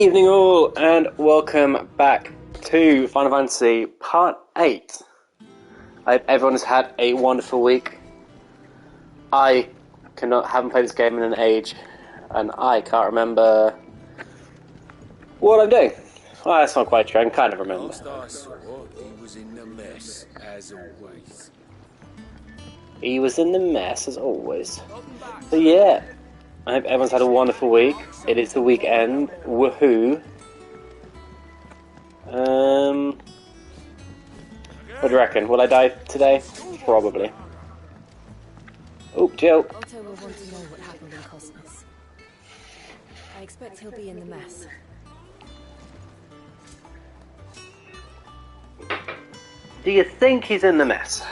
Evening all, and welcome back to Final Fantasy Part 8. I hope everyone has had a wonderful week. I haven't played this game in an age, and I can't remember what I'm doing. Well, that's not quite true, I can kind of remember. Last I saw, he was in the mess, as always. He was in the mess, as always. So yeah, I hope everyone's had a wonderful week. It is the weekend, woohoo. What do you reckon? Will I die today? Probably. Oh, Jill. Otto will want to know what happened in Cosmos. I expect he'll be in the mess. Do you think he's in the mess?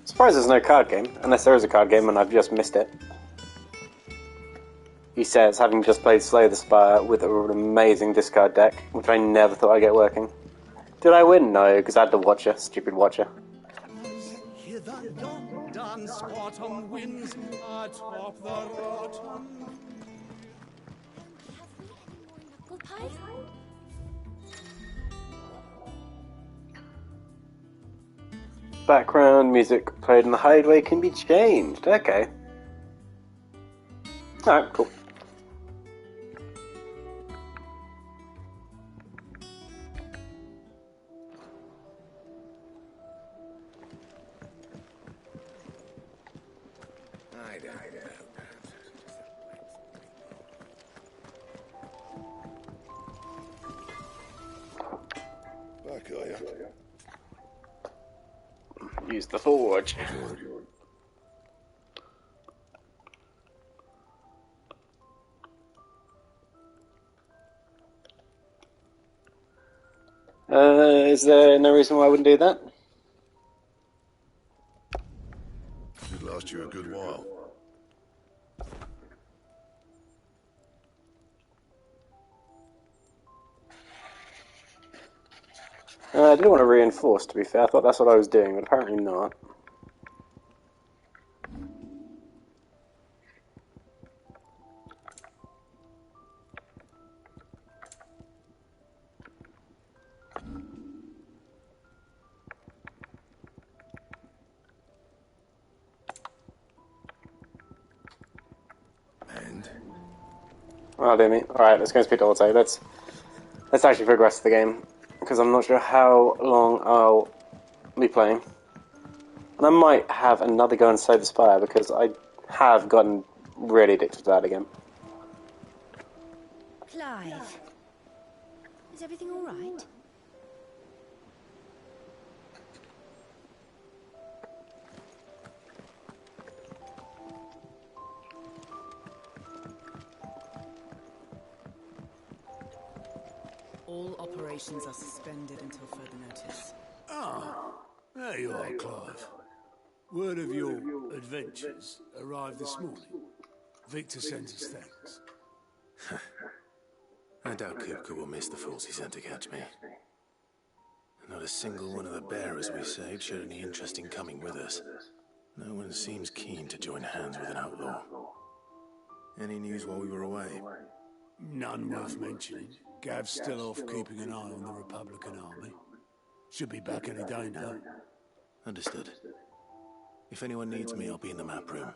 Surprised there's no card game, unless there is a card game and I've just missed it. He says, having just played Slay the Spire with an amazing discard deck, which I never thought I'd get working. Did I win? No, because I had to watch a stupid watcher. Hear the young dance autumn winds atop the rotten. Have we any more knuckle pie? Background music played in the hideaway can be changed. Okay. Alright, cool. Back are you? Use the forge. Is there no reason why I wouldn't do that? Should last you a good while. I didn't want to reinforce, to be fair. I thought that's what I was doing, but apparently not. And? Oh, dear me. Alright, let's go and speak to Otto. Let's actually progress the game, because I'm not sure how long I'll be playing. And I might have another go and Slay the Spire, because I have gotten really addicted to that again. Clive, is everything all right? All operations are suspended until further notice. Ah, there you are, Clive. Word of your adventures arrived this morning. Victor sends us thanks. I doubt Kupka will miss the fools he sent to catch me. Not a single one of the bearers we saved showed any interest in coming with us. No one seems keen to join hands with an outlaw. Any news while we were away? None worth mentioning. Gav's still off keeping an eye on the Republican army. Should be back any day now. Understood. If anyone needs me, I'll be in the map room.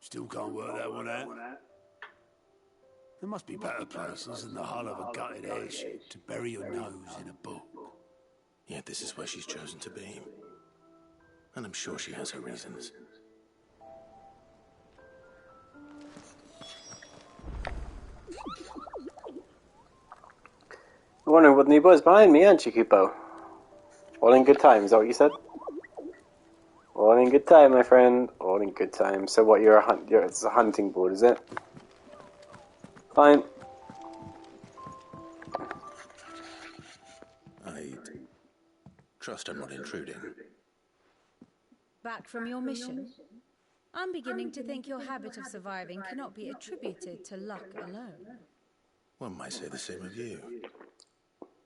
Still can't work that one out. There must be better places than the hull of a gutted airship to bury your nose in a book. Yet this is where she's chosen to be. And I'm sure she has her reasons. I'm wondering what the new boy's behind me, aren't you, Kupo? All in good time, is that what you said? All in good time, my friend. All in good time. So what, it's a hunting board, is it? Fine. I trust I'm not intruding. Back from your mission? I'm beginning to think your habit of surviving cannot be attributed to luck alone. One might say the same of you,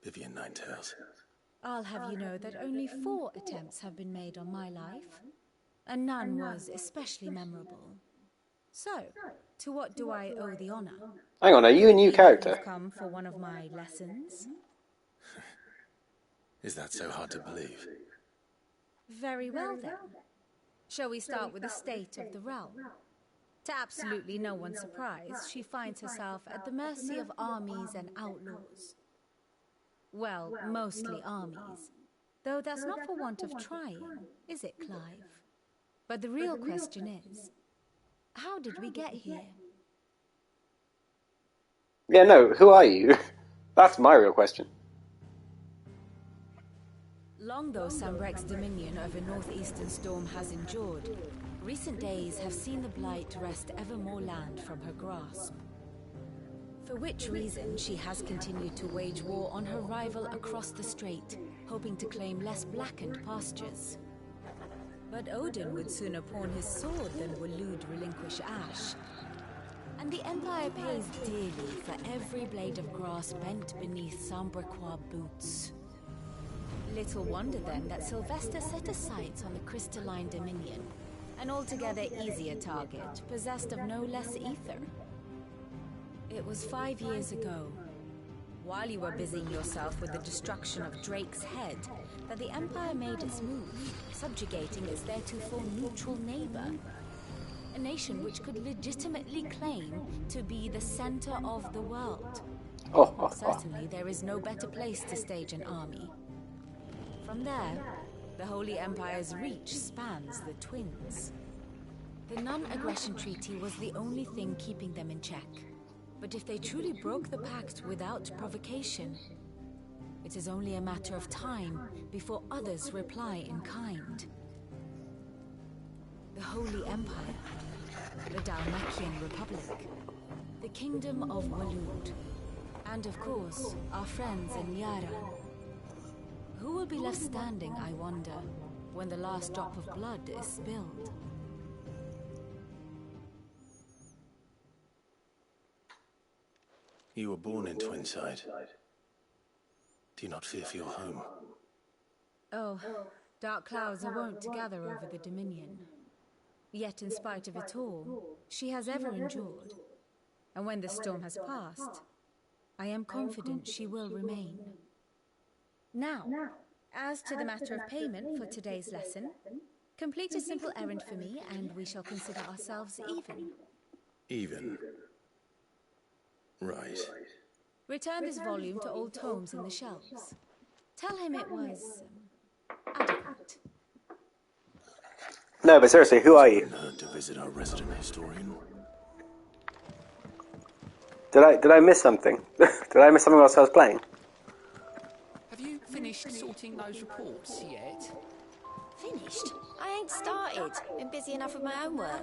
Vivian Ninetails. I'll have you know that only 4 attempts have been made on my life, and none was especially memorable. So, to what do I owe the honor? Hang on, are you a new character? You've come for one of my lessons? Is that so hard to believe? Very well then. Shall we start with the state of the realm? To absolutely no one's surprise, she finds herself at the mercy of armies and outlaws. Well, mostly armies. Though that's not for want of trying, is it, Clive? But the real question is, how did we get here? Yeah, no, who are you? That's my real question. Long though Sambrek's dominion over northeastern Storm has endured, recent days have seen the Blight wrest ever more land from her grasp. For which reason she has continued to wage war on her rival across the strait, hoping to claim less blackened pastures. But Odin would sooner pawn his sword than Waloed relinquish Ash. And the Empire pays dearly for every blade of grass bent beneath Sambrequois boots. Little wonder then that Sylvester set her sights on the crystalline dominion, an altogether easier target, possessed of no less ether. It was 5 years ago, while you were busying yourself with the destruction of Drake's head, that the Empire made its move, subjugating its theretofore neutral neighbor. A nation which could legitimately claim to be the center of the world. Certainly there is no better place to stage an army. From there, the Holy Empire's reach spans the Twins. The non-aggression treaty was the only thing keeping them in check. But if they truly broke the pact without provocation, it is only a matter of time before others reply in kind. The Holy Empire, the Dalmakian Republic, the Kingdom of Waloed, and of course, our friends in Yaran. Who will be left standing, I wonder, when the last drop of blood is spilled? You were born in Twinside. Do you not fear for your home? Oh, dark clouds are wont to gather over the Dominion. Yet in spite of it all, she has ever endured. And when the storm has passed, I am confident she will remain. Now, as to the matter of payment for today's lesson, complete a simple errand for me and we shall consider ourselves even. Even? Right. Return this volume to old tomes in the shelves. Tell him it was adequate. No, but seriously, who are you? Hurt to visit our resident historian. Did I miss something? Did I miss something whilst I was playing? Have you finished sorting those reports yet? Finished? I ain't started. Been busy enough with my own work.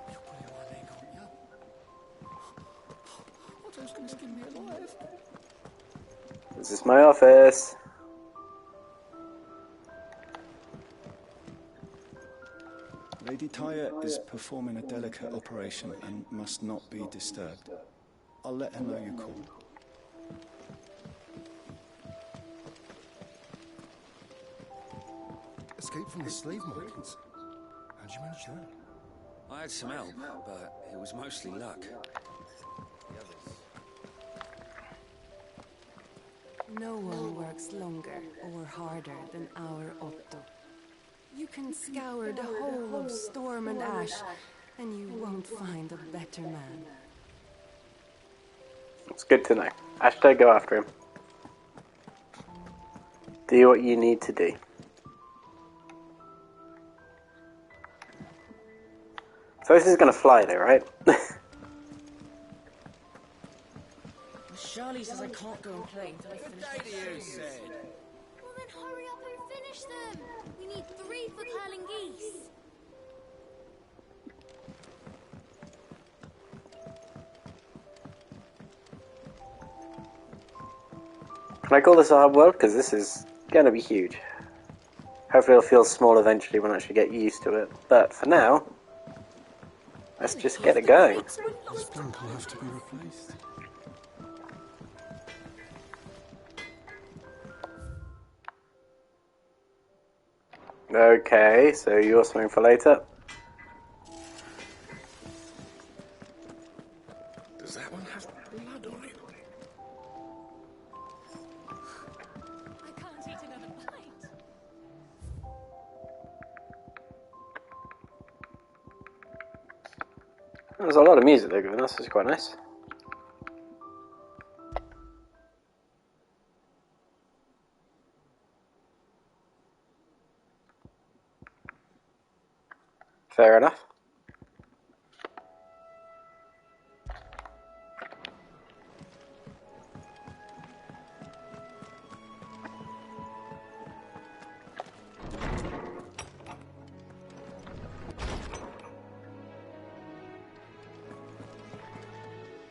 You're pulling my leg, aren't you? What else can skin me alive? This is my office. Lady Tyre is performing a delicate operation and must not be disturbed. I'll let her know you called. Escape from the slave markets. How'd you manage that? I had some help, but it was mostly luck. No one works longer or harder than our Otto. You can scour the whole of Storm and Ash, and you won't find a better man. It's good to know. Hashtag go after him. Do what you need to do. So this is going to fly though, right? Charlie says I can't go and play until I finish my shoes. Well then hurry up and finish them! We need 3 for curling geese. Can I call this a hub world? Because this is going to be huge. Hopefully it'll feel small eventually when I actually get used to it. But for now, let's just get it going. This bunk will have to be replaced. Okay, so you're something for later. Does that one have blood on it? I can't eat another bite. There's a lot of music they're giving us, this is quite nice. Fair enough.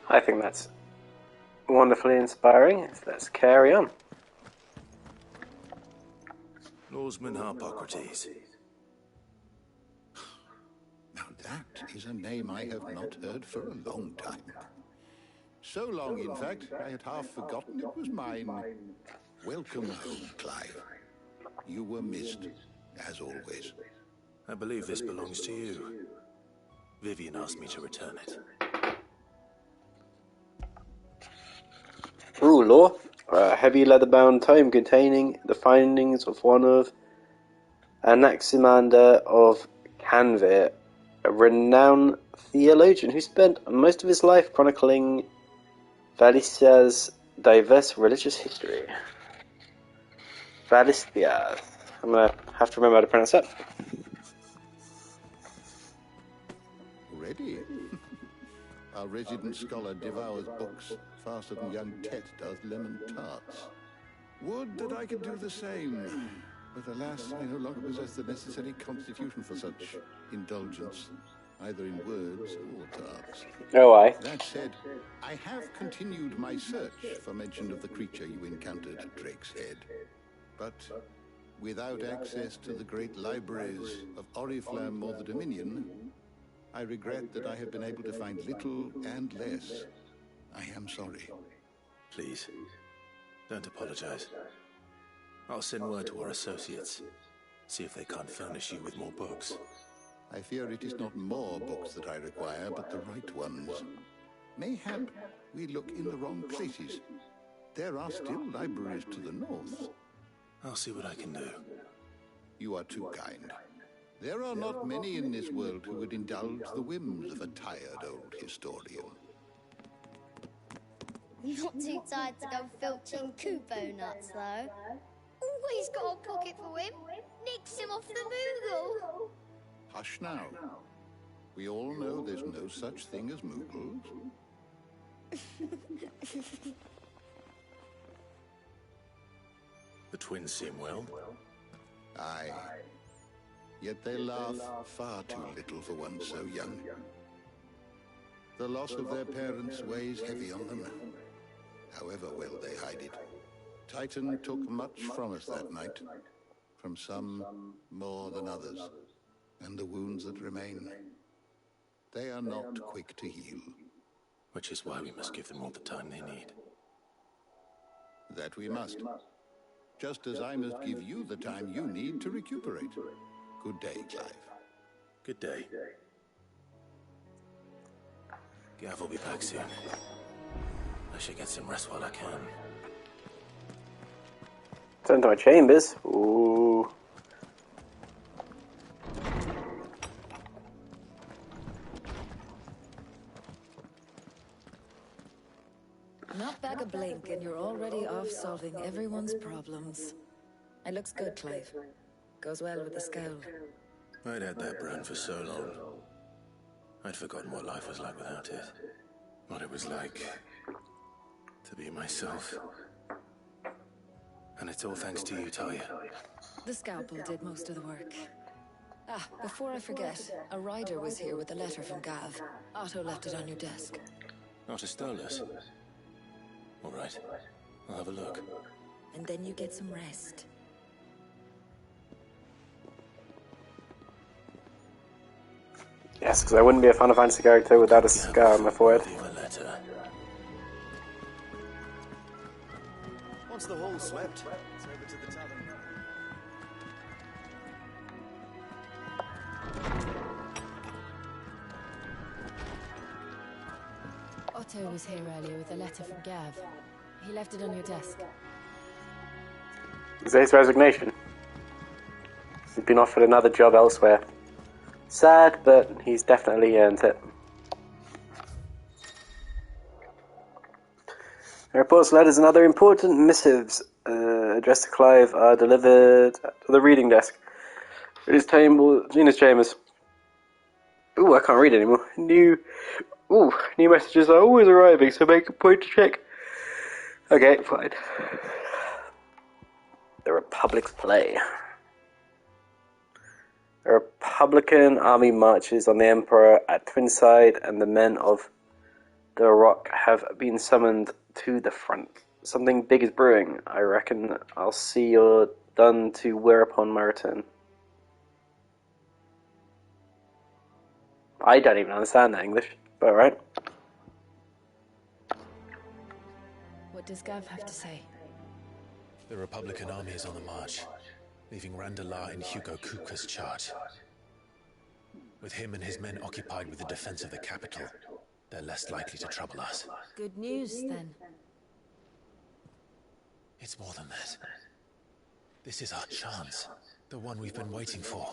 I think that's wonderfully inspiring. Let's carry on. Norseman Harpocrates. Now that is a name I have not heard for a long time. So long, in fact, I had half forgotten it was mine. Welcome home, Clive. You were missed, as always. I believe this belongs to you. Vivian asked me to return it. Ooh, law. A heavy leather-bound tome containing the findings of one of Anaximander of Canvir, a renowned theologian who spent most of his life chronicling Valicia's diverse religious history. Valicia. I'm going to have to remember how to pronounce that. Ready? Our resident scholar devours books faster than young Tet does lemon tarts. Would that I could do the same. But alas, I no longer possess the necessary constitution for such indulgence, either in words or tarts. Oh, aye. That said, I have continued my search for mention of the creature you encountered at Drake's Head. But without access to the great libraries of Oriflamme or the Dominion, I regret that I have been able to find little and less. I am sorry. Please, don't apologize. I'll send word to our associates. See if they can't furnish you with more books. I fear it is not more books that I require, but the right ones. Mayhap we look in the wrong places. There are still libraries to the north. I'll see what I can do. You are too kind. There are not many in this world who would indulge the whims of a tired old historian. Not too tired to go filching Kubo nuts, though. Always got a pocket for him. Nicks him off the Moogle. Hush now. We all know there's no such thing as Moogles. The twins seem well. Aye. Yet they laugh far too little for one so young. The loss of their parents weighs heavy on them, however well they hide it. Titan took much from us that night, from some more than others, and the wounds that remain, they are not quick to heal. Which is why we must give them all the time they need. That we must. Just as I must give you the time you need to recuperate. Good day, Clive. Good day. Gav will be back soon. I should get some rest while I can. Turn to my chambers. Ooh. Not back a blink and you're already off solving everyone's problems. It looks good, Clive. Goes well with the scowl. I'd had that brand for so long. I'd forgotten what life was like without it. What it was like to be myself. And it's all thanks to you, Talia. The scalpel did most of the work. Ah, before I forget, a rider was here with a letter from Gav. Otto left it on your desk. Not a Stolas. All right, I'll have a look. and then you get some rest. Yes, because I wouldn't be a Final Fantasy character without a scar on my forehead. Once the hall's swept, it's over to the tavern. Otto was here earlier with a letter from Gav. He left it on your desk. Is that his resignation? He's been offered another job elsewhere. Sad, but he's definitely earned it. The reports, letters, and other important missives addressed to Clive are delivered to the reading desk. It is Gina's chambers. Ooh, I can't read anymore. New messages are always arriving, so make a point to check. Okay, fine. The Republic's play. A Republican army marches on the Emperor at Twinside, and the men of the Rock have been summoned to the front. Something big is brewing. I reckon I'll see you're done to wear upon my return. I don't even understand that English, but alright. What does Gav have to say? The Republican army is on the march, leaving Randalar in Hugo Kupka's charge. With him and his men occupied with the defense of the capital, they're less likely to trouble us. Good news, then. It's more than that. This is our chance, the one we've been waiting for.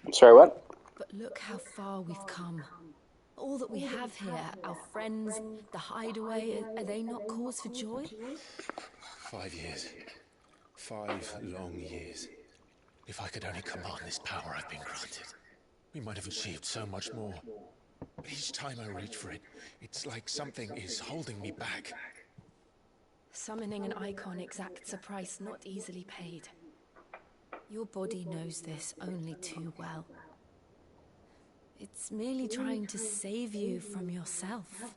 I'm sorry, what? But look how far we've come. All that we have here, our friends, the hideaway, are they not cause for joy? 5 years. 5 long years. If I could only command this power I've been granted, we might have achieved so much more. But each time I reach for it, it's like something is holding me back. Summoning an icon exacts a price not easily paid. Your body knows this only too well. It's merely trying to save you from yourself.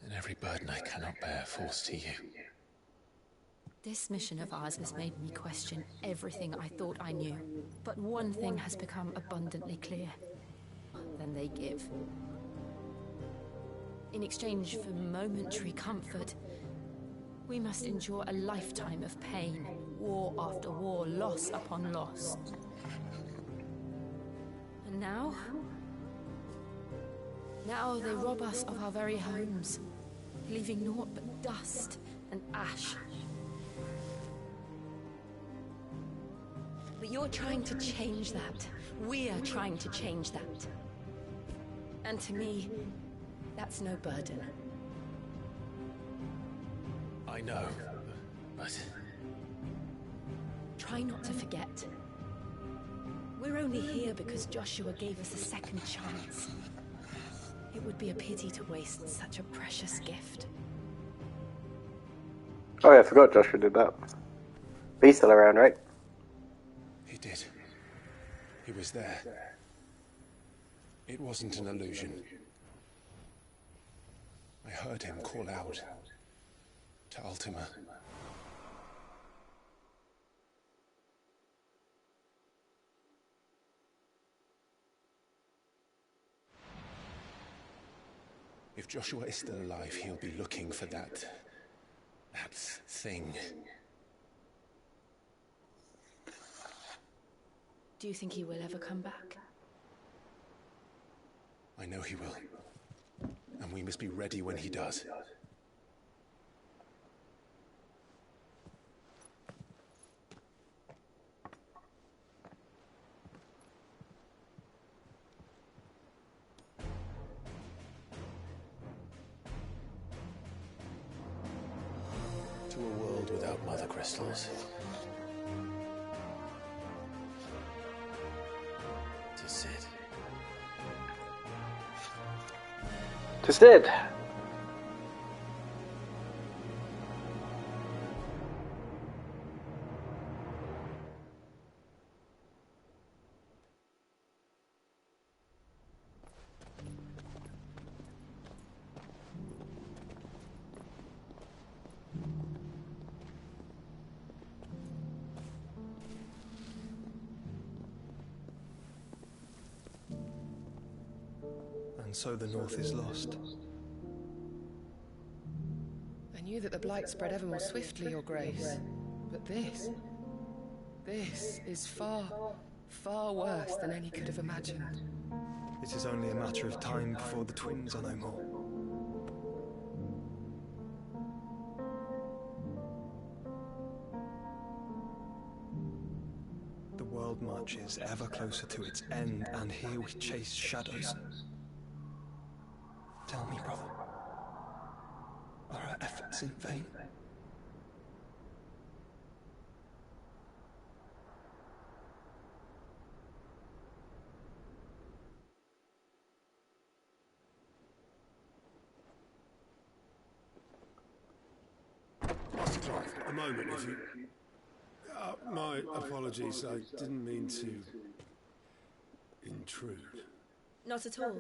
And every burden I cannot bear falls to you. This mission of ours has made me question everything I thought I knew. But one thing has become abundantly clear. Then they give. In exchange for momentary comfort, we must endure a lifetime of pain, war after war, loss upon loss. And now? Now they rob us of our very homes, leaving naught but dust and ash. But you're trying to change that. We are trying to change that. And to me, that's no burden. I know, but... Try not to forget. We're only here because Joshua gave us a second chance. It would be a pity to waste such a precious gift. Oh yeah, I forgot Joshua did that. But he's still around, right? He did. He was there. It wasn't an illusion. I heard him call out to Ultima. If Joshua is still alive, he'll be looking for that thing. Do you think he will ever come back? I know he will. And we must be ready when he does. To a world without mother crystals. To Sid. To Sid. and so the North is lost. I knew that the Blight spread ever more swiftly, Your Grace. But this is far, far worse than any could have imagined. It is only a matter of time before the twins are no more. The world marches ever closer to its end, and here we chase shadows. Tell me, brother, are our efforts in vain? Master Clive, a moment, if you... my apologies, I didn't mean to... intrude. Not at all.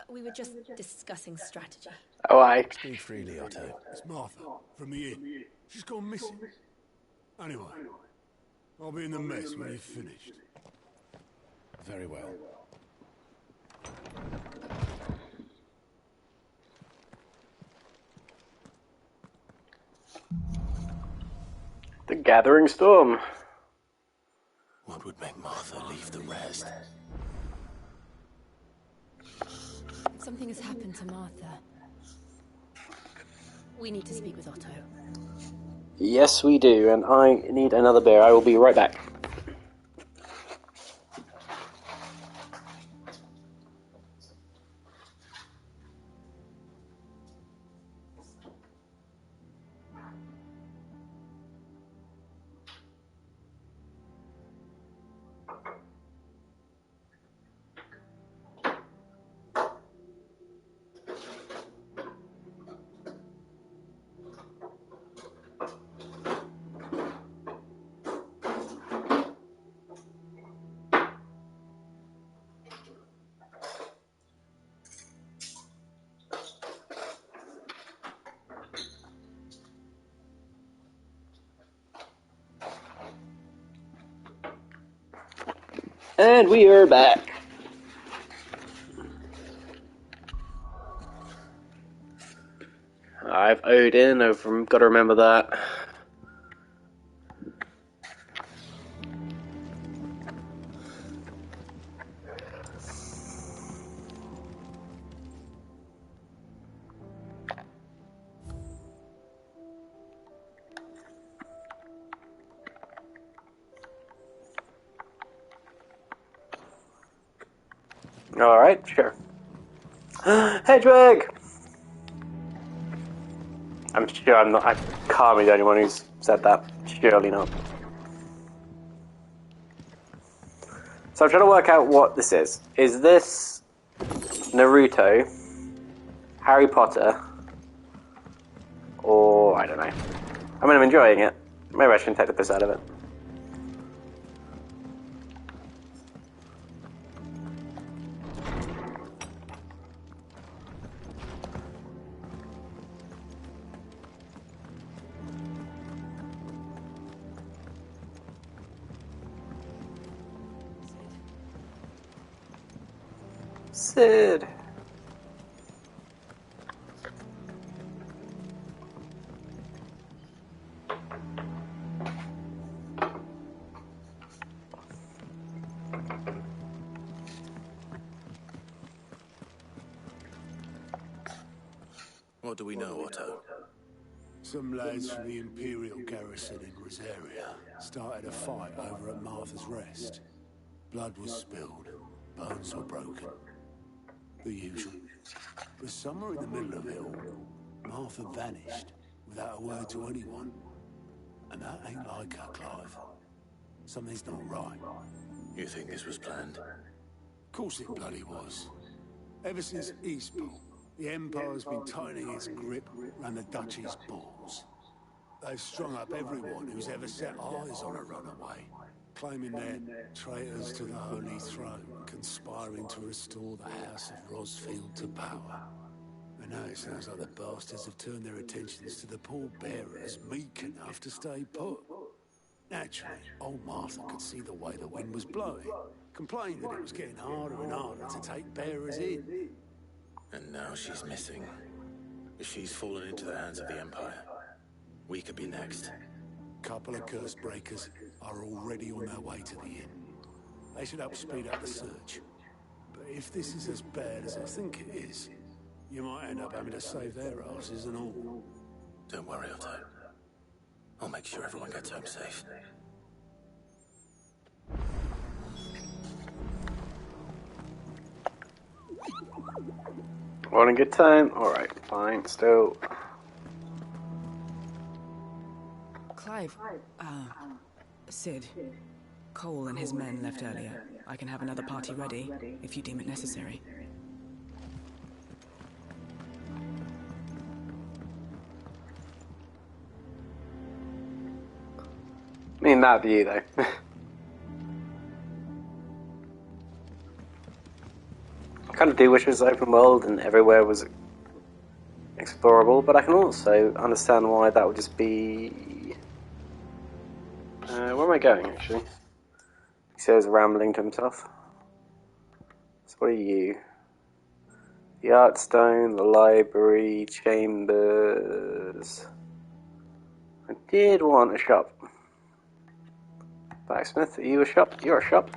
We were just discussing strategy. Oh, I. Speak freely, Otto. It's Martha, from the inn. She's gone missing. Anyway, I'll be in the mess when you've finished. Very well. The Gathering Storm. What would make Martha leave the rest? Something has happened to Martha. We need to speak with Otto. Yes, we do, and I need another beer. I will be right back. And we are back. I've owed in, I've got to remember that. Alright, sure. Hedgehog! I'm sure I can't be the only one who's said that. Surely not. So I'm trying to work out what this is. Is this Naruto, Harry Potter, or I don't know. I mean, I'm enjoying it. Maybe I shouldn't take the piss out of it. Sid. What do we know, Otto? Some lads from the Imperial garrison in Rosaria started a fight over at Martha's Rest. Blood was spilled, bones were broken. The usual. But somewhere in the middle of it all, Martha vanished without a word to anyone. And that ain't like her, Clive. Something's not right. You think this was planned? Of course it bloody was. Ever since Eastport, the Empire's been tightening its grip around the Duchy's balls. They've strung up everyone who's ever set eyes on a runaway, claiming they're traitors to the Holy Throne, conspiring to restore the House of Rosfield to power. And now it sounds like the bastards have turned their attentions to the poor bearers meek enough to stay put. Naturally, old Martha could see the way the wind was blowing, complained that it was getting harder and harder to take bearers in. And now she's missing. If she's fallen into the hands of the Empire, we could be next. Couple of curse breakers are already on their way to the inn. They should help speed up the search. But if this is as bad as I think it is, you might end up having to save their asses and all. Don't worry, Otto. I'll make sure everyone gets home safe. Want a good time? Alright, fine, still. Clive, Sid. Cole and his men left earlier. I can have another party ready, if you deem it necessary. I mean, that view, though. I kind of do wish it was open world and everywhere was explorable, but I can also understand why that would just be... where am I going, actually? He says, rambling to himself. So what are you? The art stone, the library, chambers... I did want a shop. Blacksmith, are you a shop? You're a shop.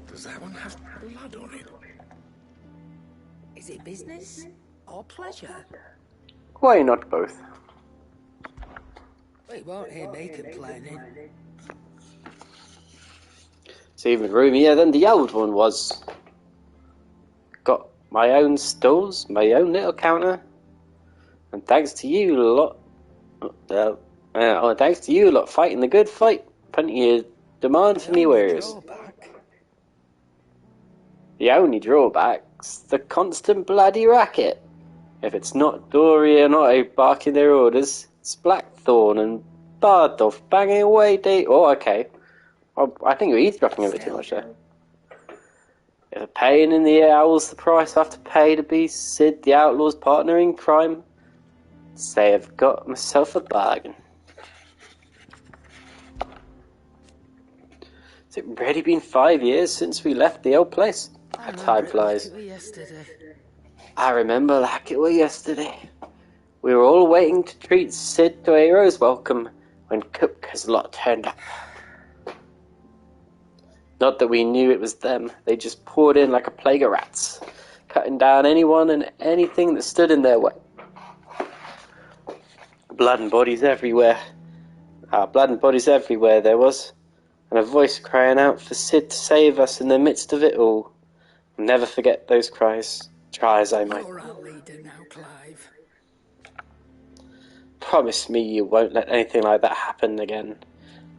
Does that one have blood on it? Is it business or pleasure? Why not both? We won't hear me complaining. It's even roomier than the old one was. Got my own stools, my own little counter, and thanks to you lot, thanks to you lot fighting the good fight, plenty of demand for me wares. The only drawback's the constant bloody racket. If it's not Dory and Otto barking their orders, it's Blackthorn and Bardolph banging away Oh, okay. I think you're eavesdropping a bit too much there. If a pain in the owl's the price I have to pay to be Sid the Outlaw's partner in crime, say I've got myself a bargain. Has it really been 5 years since we left the old place? How time flies. I remember like it was yesterday. We were all waiting to treat Sid to a hero's welcome when Kupka's lot turned up. Not that we knew it was them. They just poured in like a plague of rats, cutting down anyone and anything that stood in their way. Blood and bodies everywhere. Blood and bodies everywhere there was, and a voice crying out for Sid to save us in the midst of it all. I'll never forget those cries, try as I might. You're our leader now, Clive. Promise me you won't let anything like that happen again.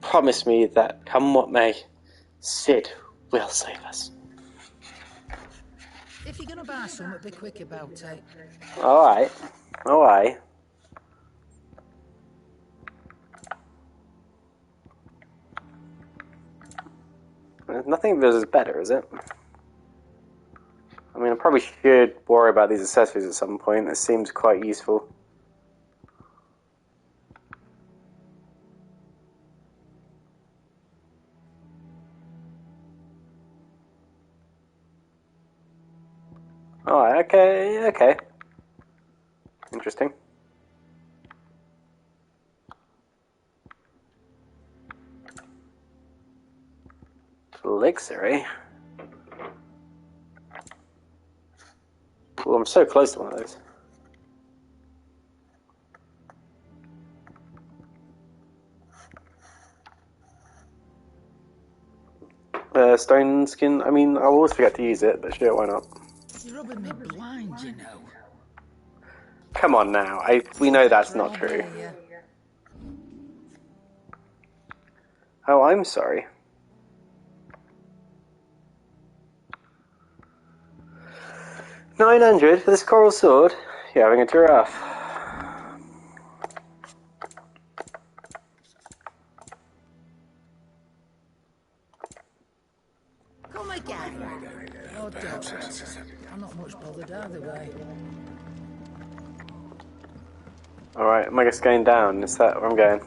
Promise me that, come what may, Sid will save us. If you're gonna buy something, be quick about it. Alright. Alright. Nothing of this is better, is it? I mean, I probably should worry about these accessories at some point. This seems quite useful. Oh, okay. Interesting. Elixir, eh? Oh, I'm so close to one of those. Stone skin, I mean, I always forget to use it, but sure, why not? You're rubbing me blind, you know. Come on now, we know that's not true. Oh, I'm sorry. $900 for this coral sword? You're having a giraffe. Come again. Oh, don't. I'm not much bothered either way. Alright, am I just going down? Is that where I'm going?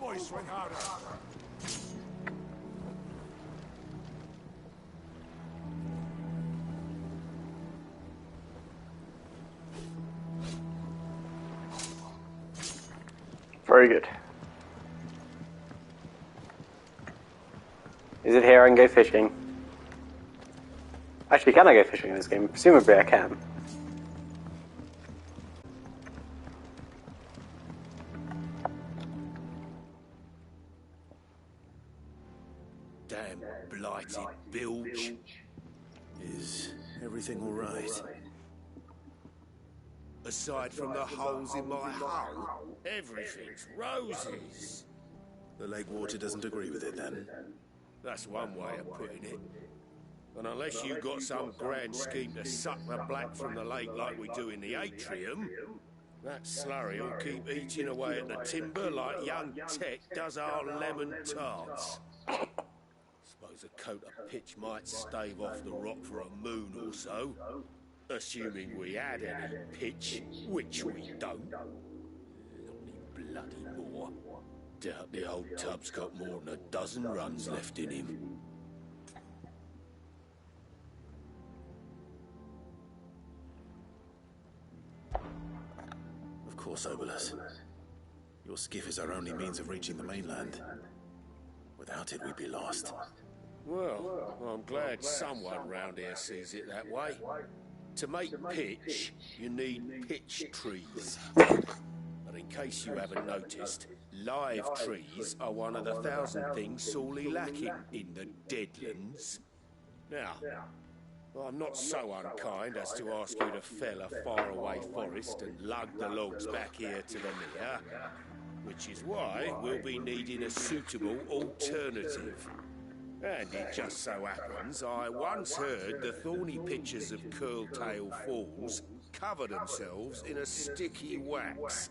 Boys, swing harder. Very good. Is it here I can go fishing? Actually, can I go fishing in this game? Presumably I can. Damn blighted bilge. Is everything all right? Aside from the holes in my hull, everything's roses. The lake water doesn't agree with it, then? That's one way of putting it. And unless you've got some grand scheme to suck the black from the lake like we do in the atrium, that slurry will keep eating away at the timber like young Tech does our lemon tarts. Suppose a coat of pitch might stave off the rock for a moon or so. Assuming we had any pitch, which we don't. Not any bloody more. Doubt the old tub's got more than a dozen runs left in him. Of course, Obolus. Your skiff is our only means of reaching the mainland. Without it, we'd be lost. Well, I'm glad someone round here sees it that way. To make pitch, you need pitch trees. But in case you haven't noticed, live trees are one of the 1,000 things sorely lacking in the Deadlands. Now, I'm not so unkind as to ask you to fell a faraway forest and lug the logs back here to the near, which is why we'll be needing a suitable alternative. And it just so happens I once heard the thorny pitchers of Curltail Falls cover themselves in a sticky wax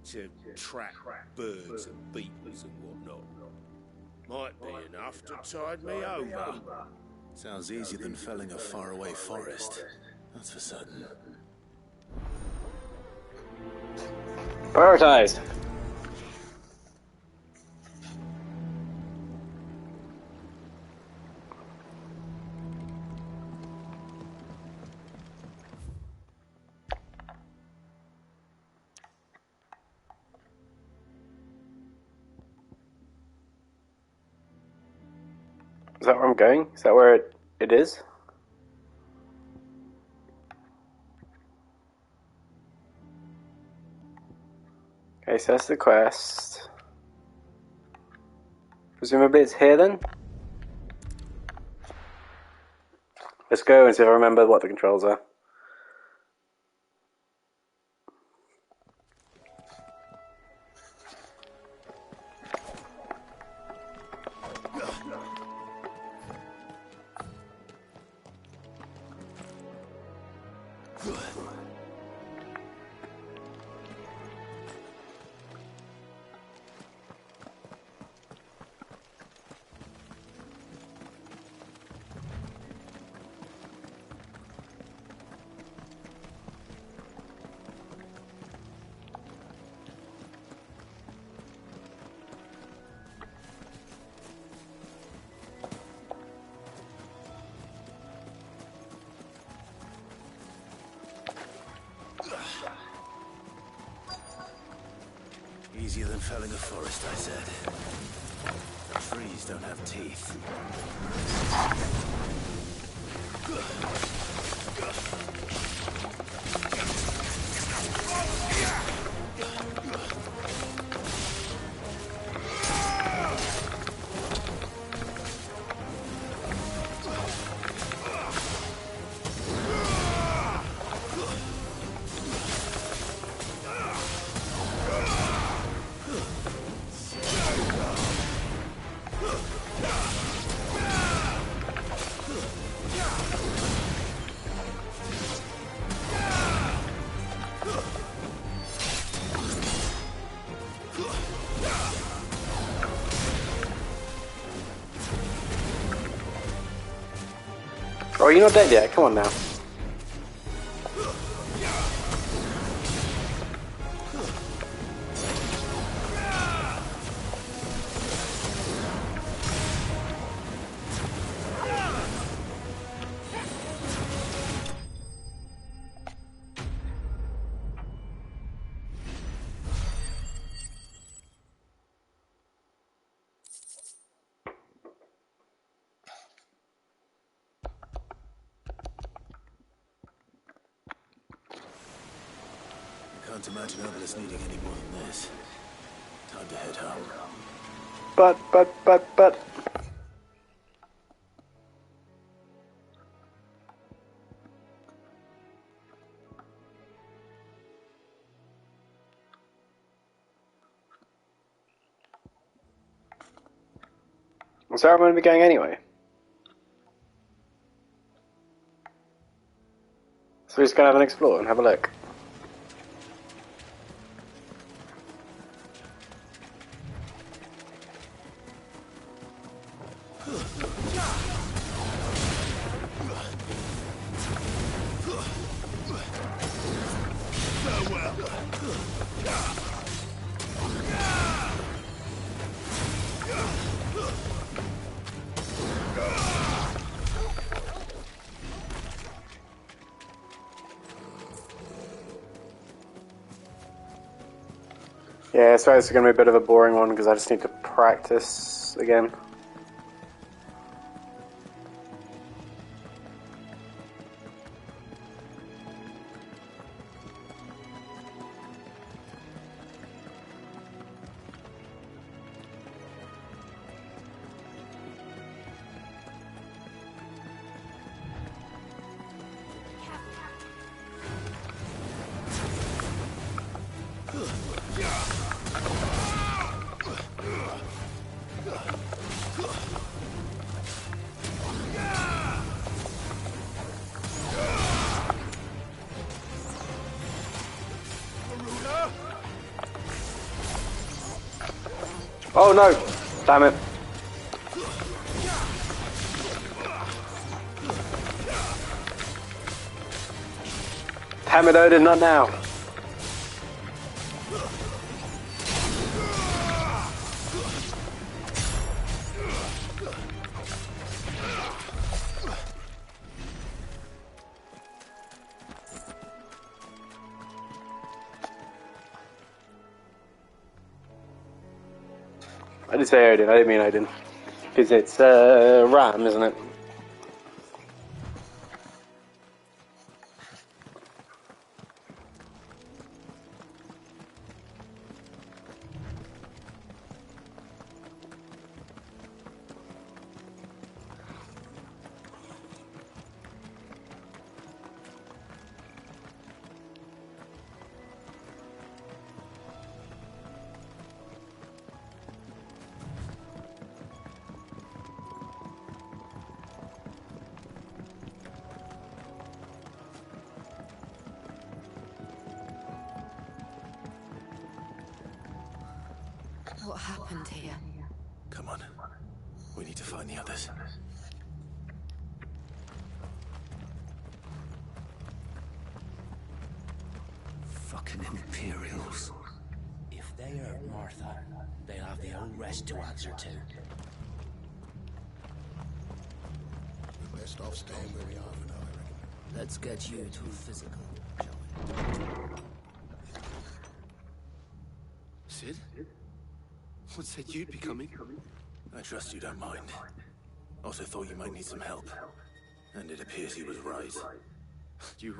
to trap birds and beetles and whatnot. Might be enough to tide me over. Sounds easier than felling a faraway forest. That's for certain. Prioritize. Is that where I'm going? Is that where it is? Okay, so that's the quest. Presumably it's here then? Let's go and see if I remember what the controls are. Easier than felling a forest, I said. The trees don't have teeth. Oh, you're not dead yet? Come on now. Can't imagine Obelisk needing any more than this. Time to head home. But. So where am I going to be going anyway? So we're just going to have an explore and have a look. Yeah, so it's going to be a bit of a boring one because I just need to practice again. Oh no! Damn it. Damn it, Odin, not now. I did say Odin, I didn't mean Odin. Because it's Ram, isn't it? What happened here? Come on. We need to find the others. Fucking Imperials. If they hurt Martha, they'll have the whole rest to answer to. We're best off staying where we are for now, I reckon. Let's get you to a physical, shall Sid? What said you'd be coming? I trust you don't mind. Also thought you might need some help. And it appears he was right. You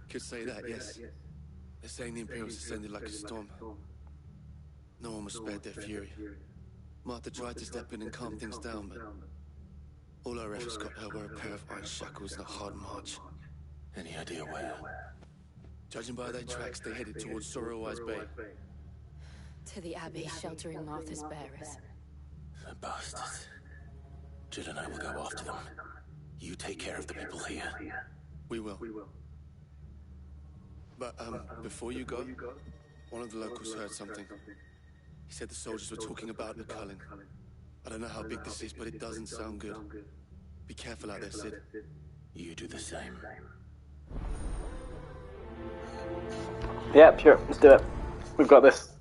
could say that, yes. They're saying the Imperials descended like a storm. No one was spared their fury. Martha tried to step in and calm things down, but all our efforts got her were a pair of iron shackles and a hard march. Any idea where? Judging by their tracks, they headed towards Sorrowwise Bay. To the Abbey, sheltering Martha's bearers. The bastards. Jill and I will go after them. You take care of the people here. We will. But, before you go, one of the locals heard something. He said the soldiers were talking about the culling. I don't know how big this is, but it doesn't sound good. Be careful out there, Sid. You do the same. Yeah, sure, let's do it. We've got this.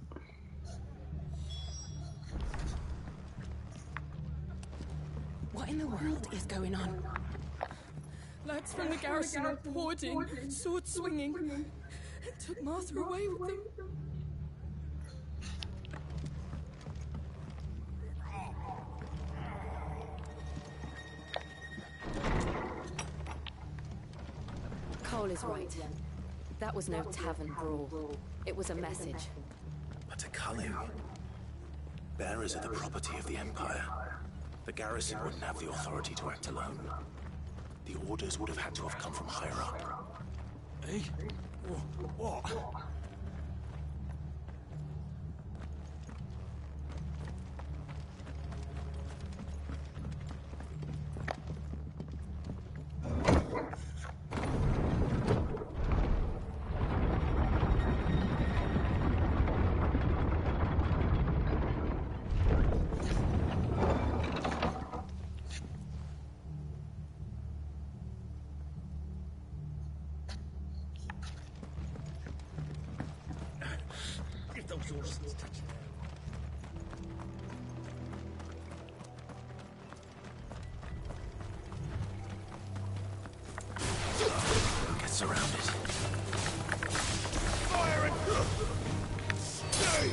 What in the world is going on? Lads from the garrison all poured in, swords swinging. It took Martha away with them. Cole is right. That was no tavern brawl. It was a message. But a culling. Bearers are the property of the Empire. The garrison wouldn't have the authority to act alone. The orders would have had to have come from higher up. Eh? What? If those horses touch it. Get surrounded. Fire and... Stay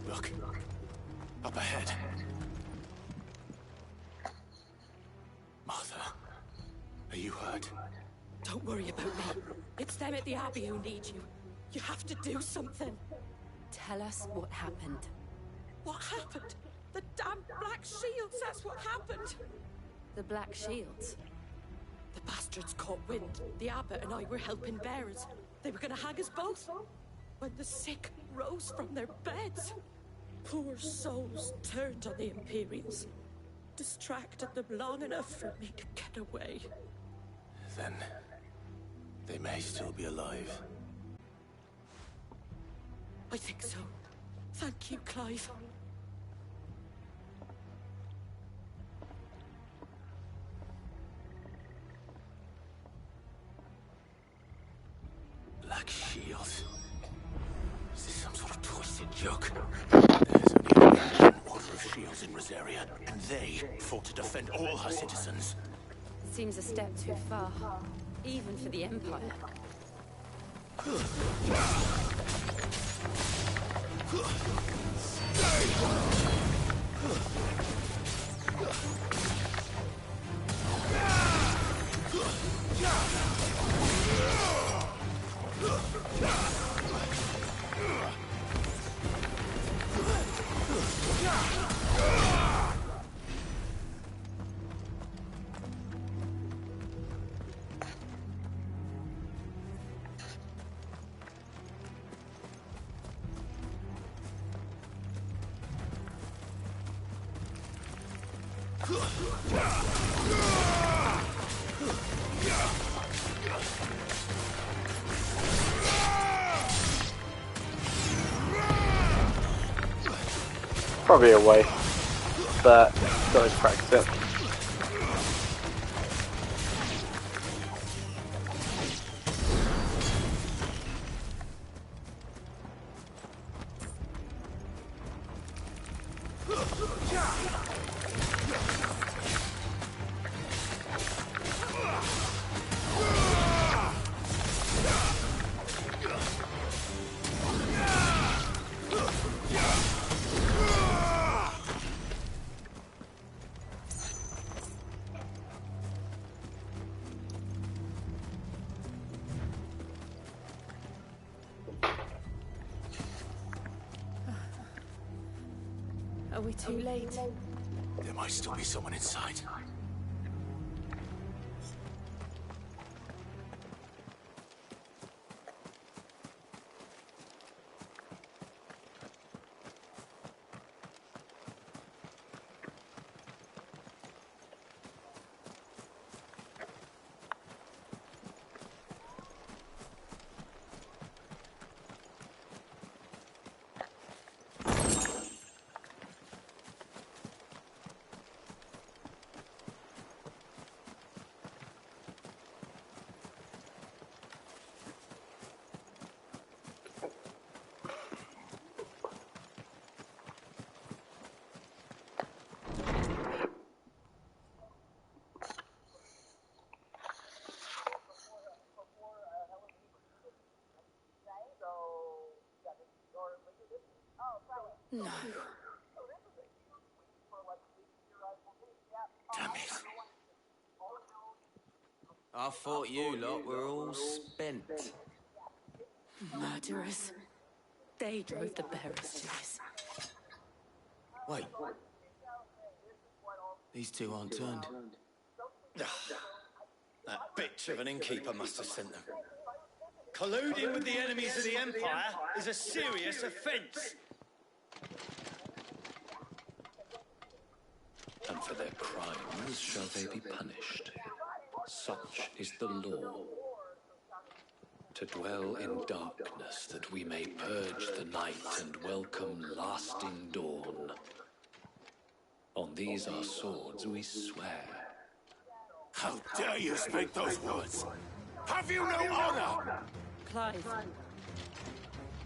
Look. Up ahead. Martha, are you hurt? Don't worry about me. It's them at the Abbey who need you. You have to do something. Tell us what happened. What happened? The damn Black Shields, that's what happened. The Black Shields? The bastards caught wind. The abbot and I were helping bearers. They were gonna hang us both. When the sick rose from their beds, poor souls turned on the Imperials. Distracted them long enough for me to get away. Then they may still be alive. I think so. Thank you, Clive. Black Shields? Is this some sort of twisted joke? There's only one order of shields in Rosaria, and they fought to defend all her citizens. Seems a step too far, even for the Empire. Probably a waste, but got to practice it. Are we too late? There might still be someone inside. No. Damn it. I thought you lot were all spent. Murderers. They drove the bearers to this. Wait. These two aren't turned. That bitch of an innkeeper must have sent them. Colluding with the enemies of the Empire is a serious offence. And for their crimes shall they be punished. Such is the law. To dwell in darkness, that we may purge the night and welcome lasting dawn. On these our swords we swear. How dare you speak those words? Have you no honor? Clive.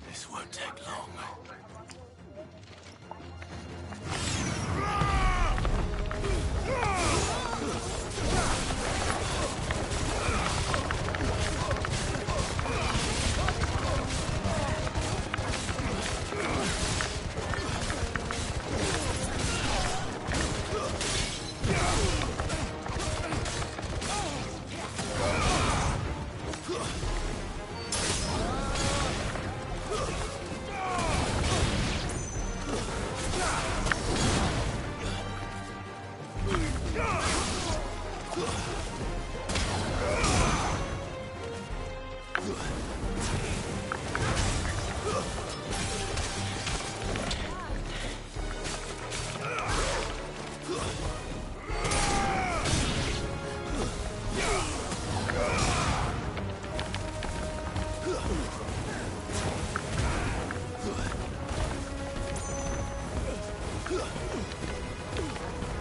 This won't take long.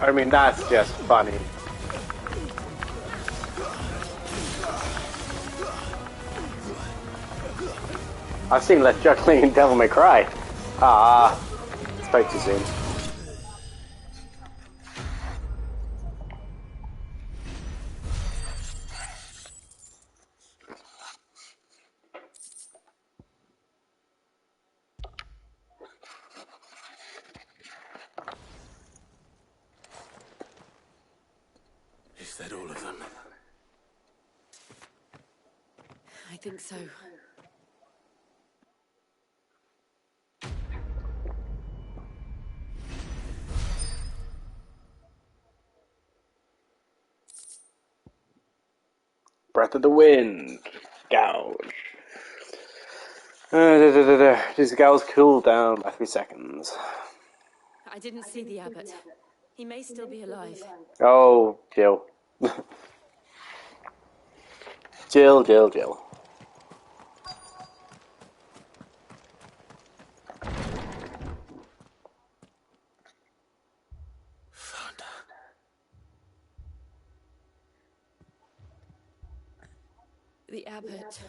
I mean, that's just funny. I've seen less juggling in Devil May Cry. Ah, spoke too soon. Is that all of them? I think so. Breath of the Wind. Gouge. These gals cool down by 3 seconds. I didn't see the abbot. He may still be alive. Oh, Jill. Jill. The abbot.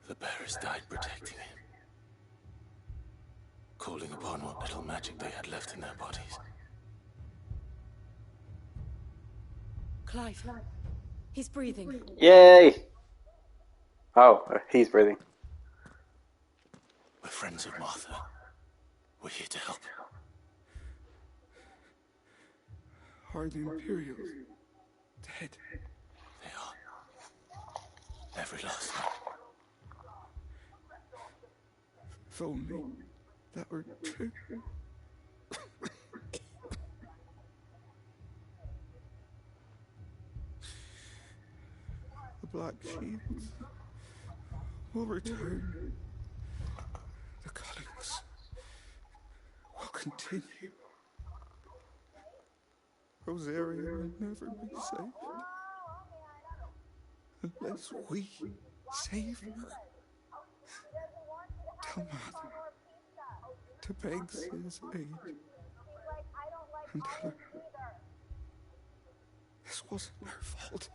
The bearers died protecting him, calling upon what little magic they had left in their bodies. Clive. He's breathing. Yay! Oh, he's breathing. We're friends of Martha. We're here to help. Are the Imperials dead? They are. Every last one. If only that were true. The Black Shields will return. The Cullings will continue. Rosaria will never be safe unless we save her. Tell Mother to beg Sid's aid and tell her this wasn't her fault.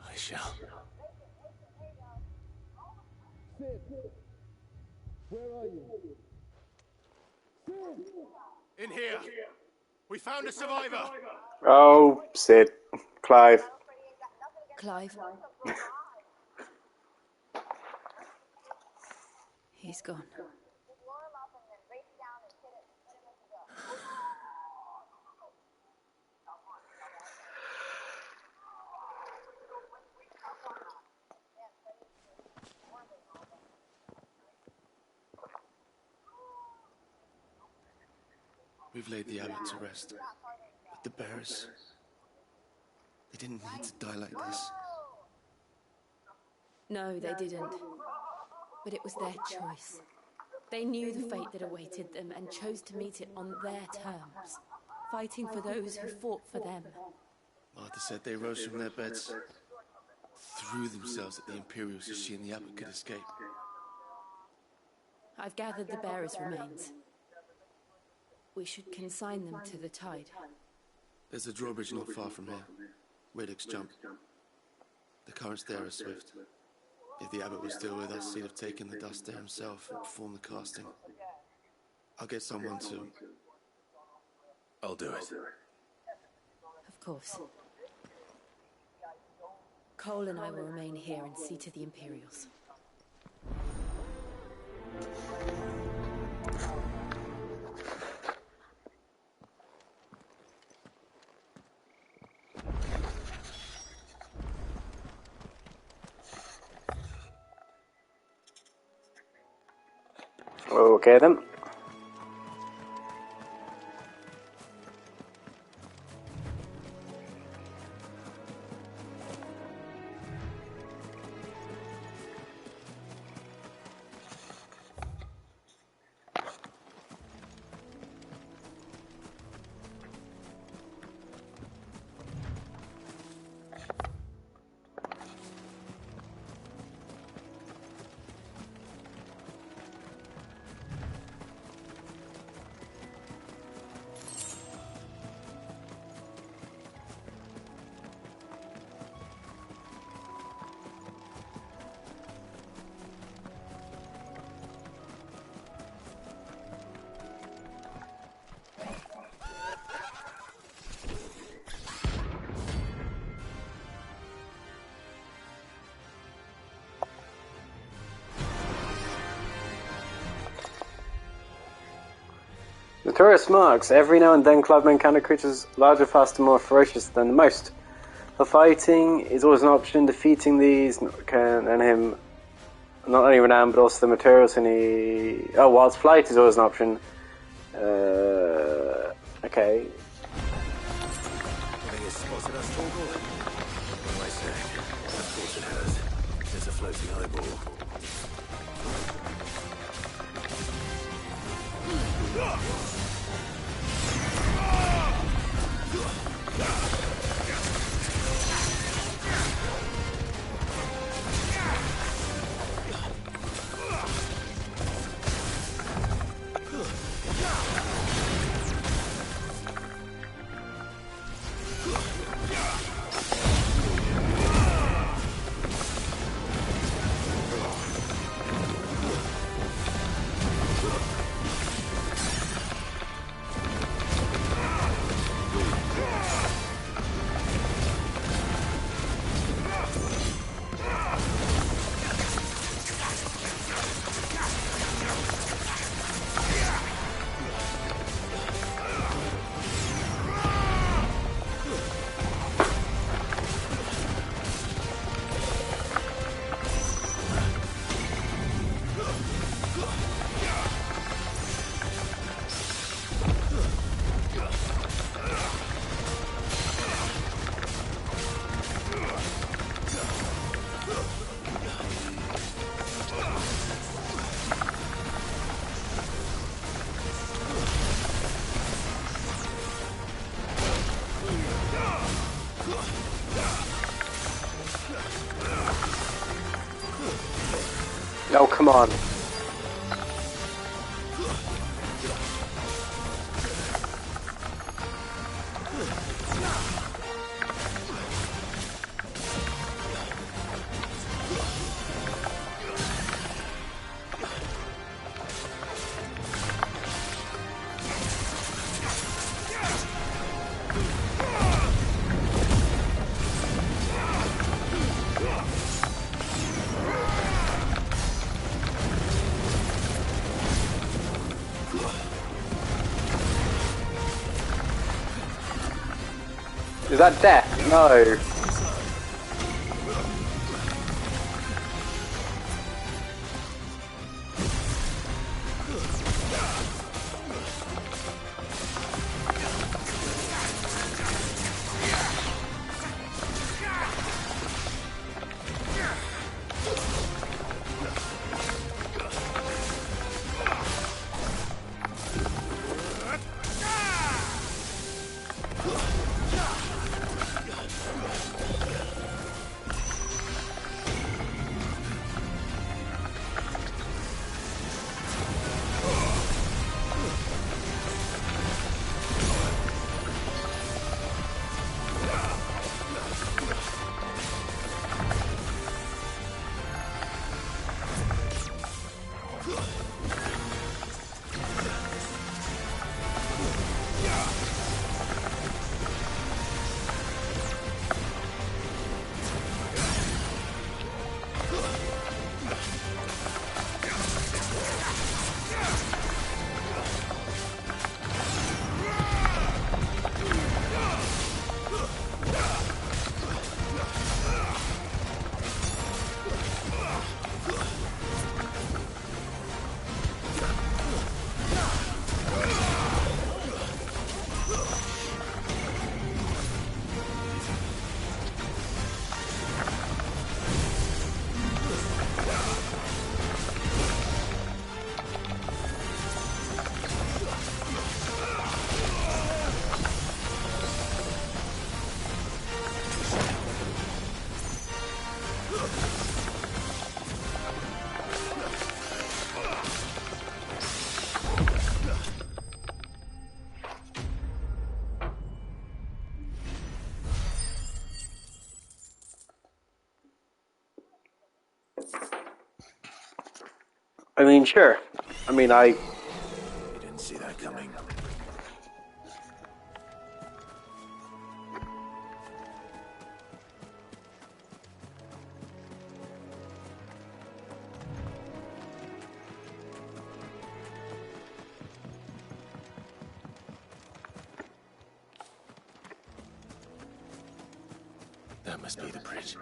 I shall. Sid! Where are you? Sid! In here. We found a survivor. Oh, Sid. Clive. Clive. He's gone. We've laid the abbot to rest. But the bearers... they didn't need to die like this. No, they didn't. But it was their choice. They knew the fate that awaited them and chose to meet it on their terms, fighting for those who fought for them. Martha said they rose from their beds, threw themselves at the Imperials so she and the abbot could escape. I've gathered the bearers' remains. We should consign them to the tide. There's a drawbridge not far from here. Riddick's jump. The currents there are swift. If the abbot was still with us, he'd have taken the dust there himself and performed the casting. I'll get someone to... I'll do it. Of course. Cole and I will remain here and see to the Imperials. Okay then. Notorious marks. Every now and then clubmen encounter creatures larger, faster, more ferocious than most. For fighting is always an option. Defeating these can earn him not only renown but also the materials and he... Oh, whilst flight is always an option. Okay. I think it's spotted us, Torgal. What am I saying? Of course it has. It's a floating eyeball. Oh, come on. that death? No. I mean, sure. I mean, You didn't see that coming. That must be the bridge.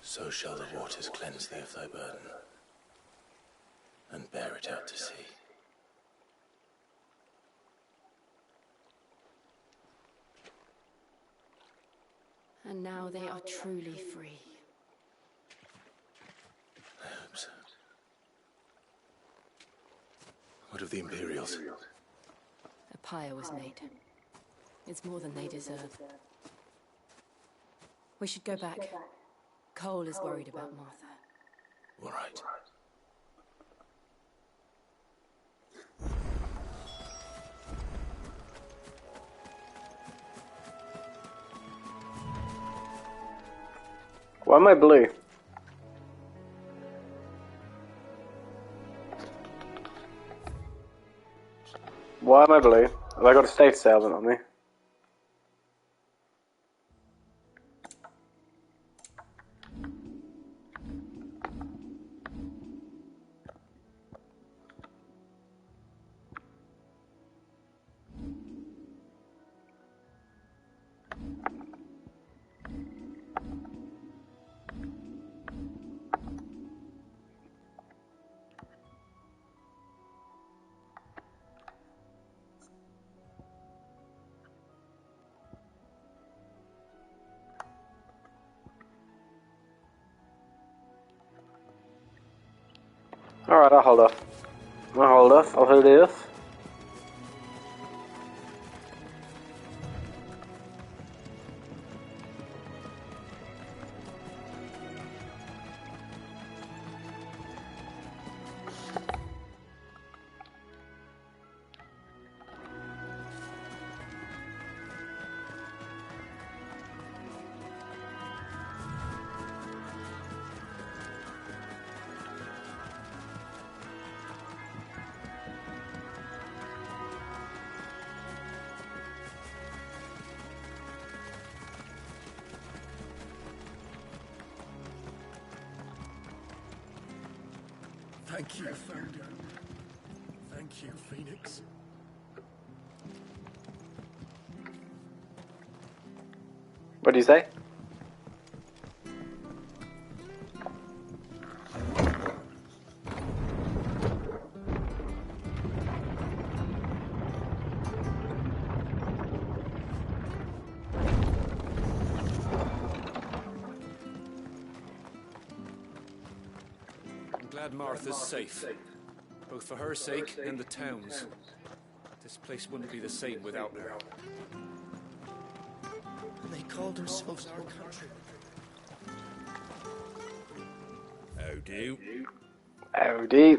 So shall the waters cleanse thee of thy burden, and bear it out to sea. And now they are truly free. I hope so. What of the Imperials? A pyre was made. It's more than they deserve. We should go back. Cole is worried about Martha. All right. Why am I blue? Why am I blue? Have I got a status ailment on me? Alright, I'll hold off. I'll hold off. Thank you, Founder. Thank you, Phoenix. What do you say? I'm glad Martha's safe. Both for her sake and the town's. This place wouldn't be the same without her. And they called themselves our country. How do? Howdy.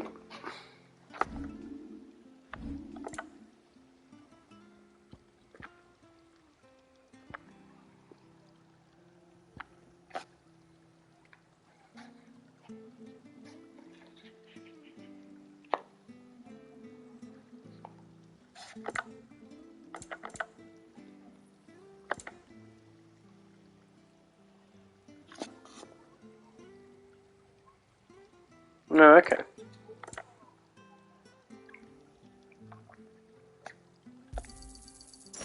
No, okay.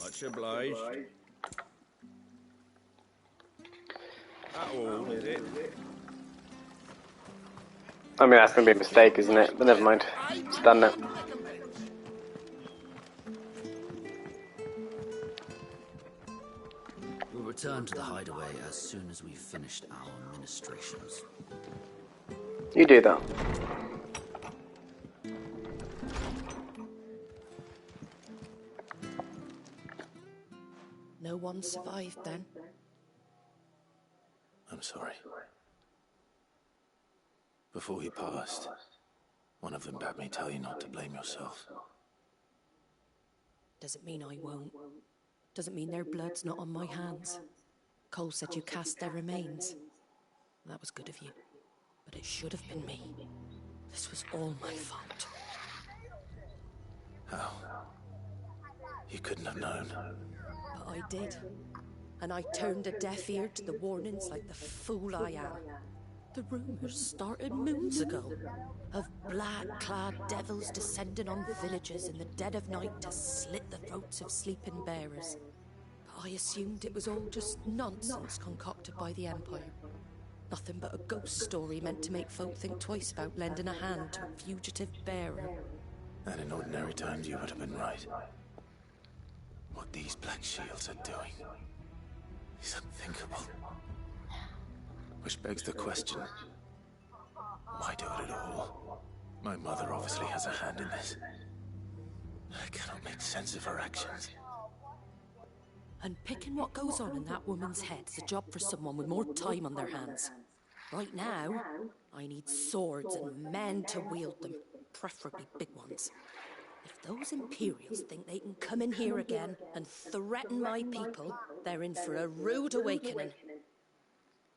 Much obliged. That all, is it? I mean, that's going to be a mistake, isn't it? But never mind. It's done now. We'll return to the hideaway as soon as we've finished our ministrations. You do that. No one survived then? I'm sorry. Before he passed, one of them bade me tell you not to blame yourself. Doesn't mean I won't. Doesn't mean their blood's not on my hands. Cole said you cast their remains. That was good of you. But it should have been me. This was all my fault. How? You couldn't have known. But I did. And I turned a deaf ear to the warnings like the fool I am. The rumours started moons ago of black-clad devils descending on villages in the dead of night to slit the throats of sleeping bearers. But I assumed it was all just nonsense concocted by the Empire. Nothing but a ghost story meant to make folk think twice about lending a hand to a fugitive bearer. And in ordinary times you would have been right. What these Black Shields are doing is unthinkable. Which begs the question, why do it at all? My mother obviously has a hand in this. I cannot make sense of her actions. And picking what goes on in that woman's head's a job for someone with more time on their hands. Right now, I need swords and men to wield them, preferably big ones. If those Imperials think they can come in here again and threaten my people, they're in for a rude awakening.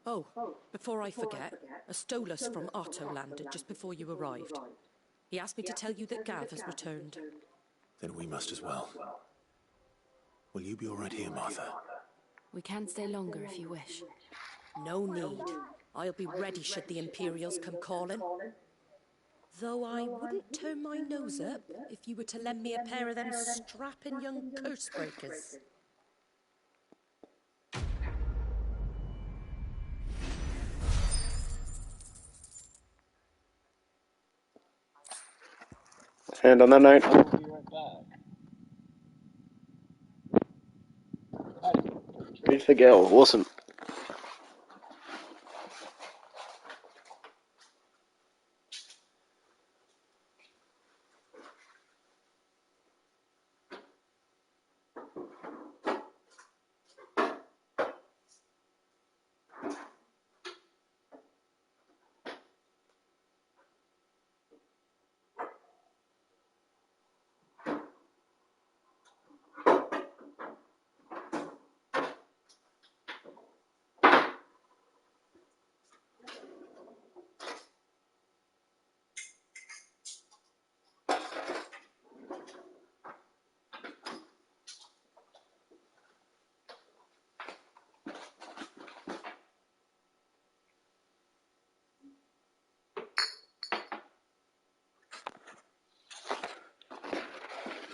Oh, before I forget, a Stolas from Otto landed just before you arrived. He asked me to tell you that Gav has returned. Then we must as well. Will you be all right here, Martha? We can stay longer if you wish. No need. I'll be ready should the Imperials come calling. Though I wouldn't turn my nose up if you were to lend me a pair of them strapping young curse breakers. And on that note, I'll be right back. Read for Gil. Awesome.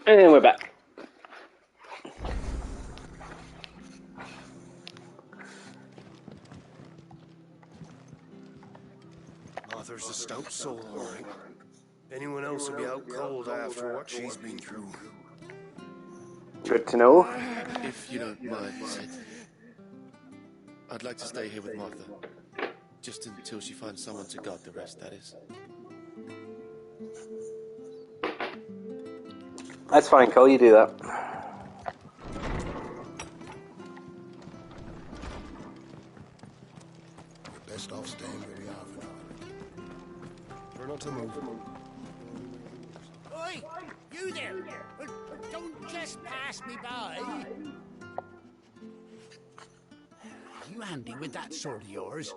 And we're back. Arthur's a stout soul, all right. Anyone else will be out cold after what she's been through. Good to know. If you don't mind, Sid, I'd like to stay here with Martha. Just until she finds someone to guard the rest, that is. That's fine, Cole, you do that. We're best off staying where we are for now. We're not to move. Oi! You there! Don't just pass me by! You handy with that sword of yours?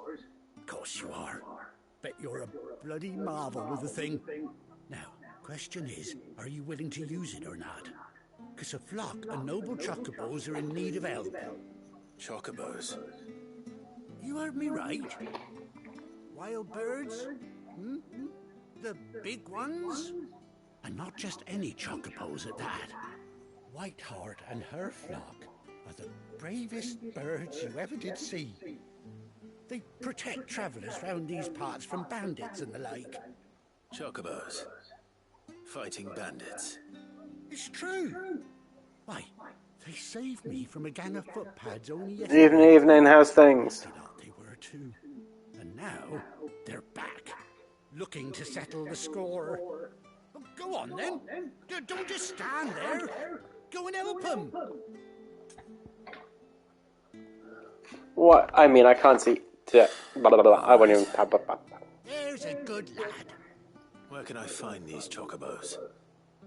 Of course you are. Bet you're a bloody marvel with the thing. Now, question is, are you willing to use it or not? Because a flock of noble chocobos are in need of help. Chocobos? You heard me right. Wild birds? Hmm? The big ones? And not just any chocobos at that. Whiteheart and her flock are the bravest birds you ever did see. They protect travellers round these parts from bandits and the like. Chocobos? Fighting bandits? It's true. Why, they saved me from a gang of footpads only yesterday. Evening, how's things? They were too. And now, they're back, looking to settle the score. Oh, go on then. Don't just stand there. Go and help them. What? I mean, I can't see. Blah, blah, blah. I won't even. There's a good lad. Where can I find these chocobos?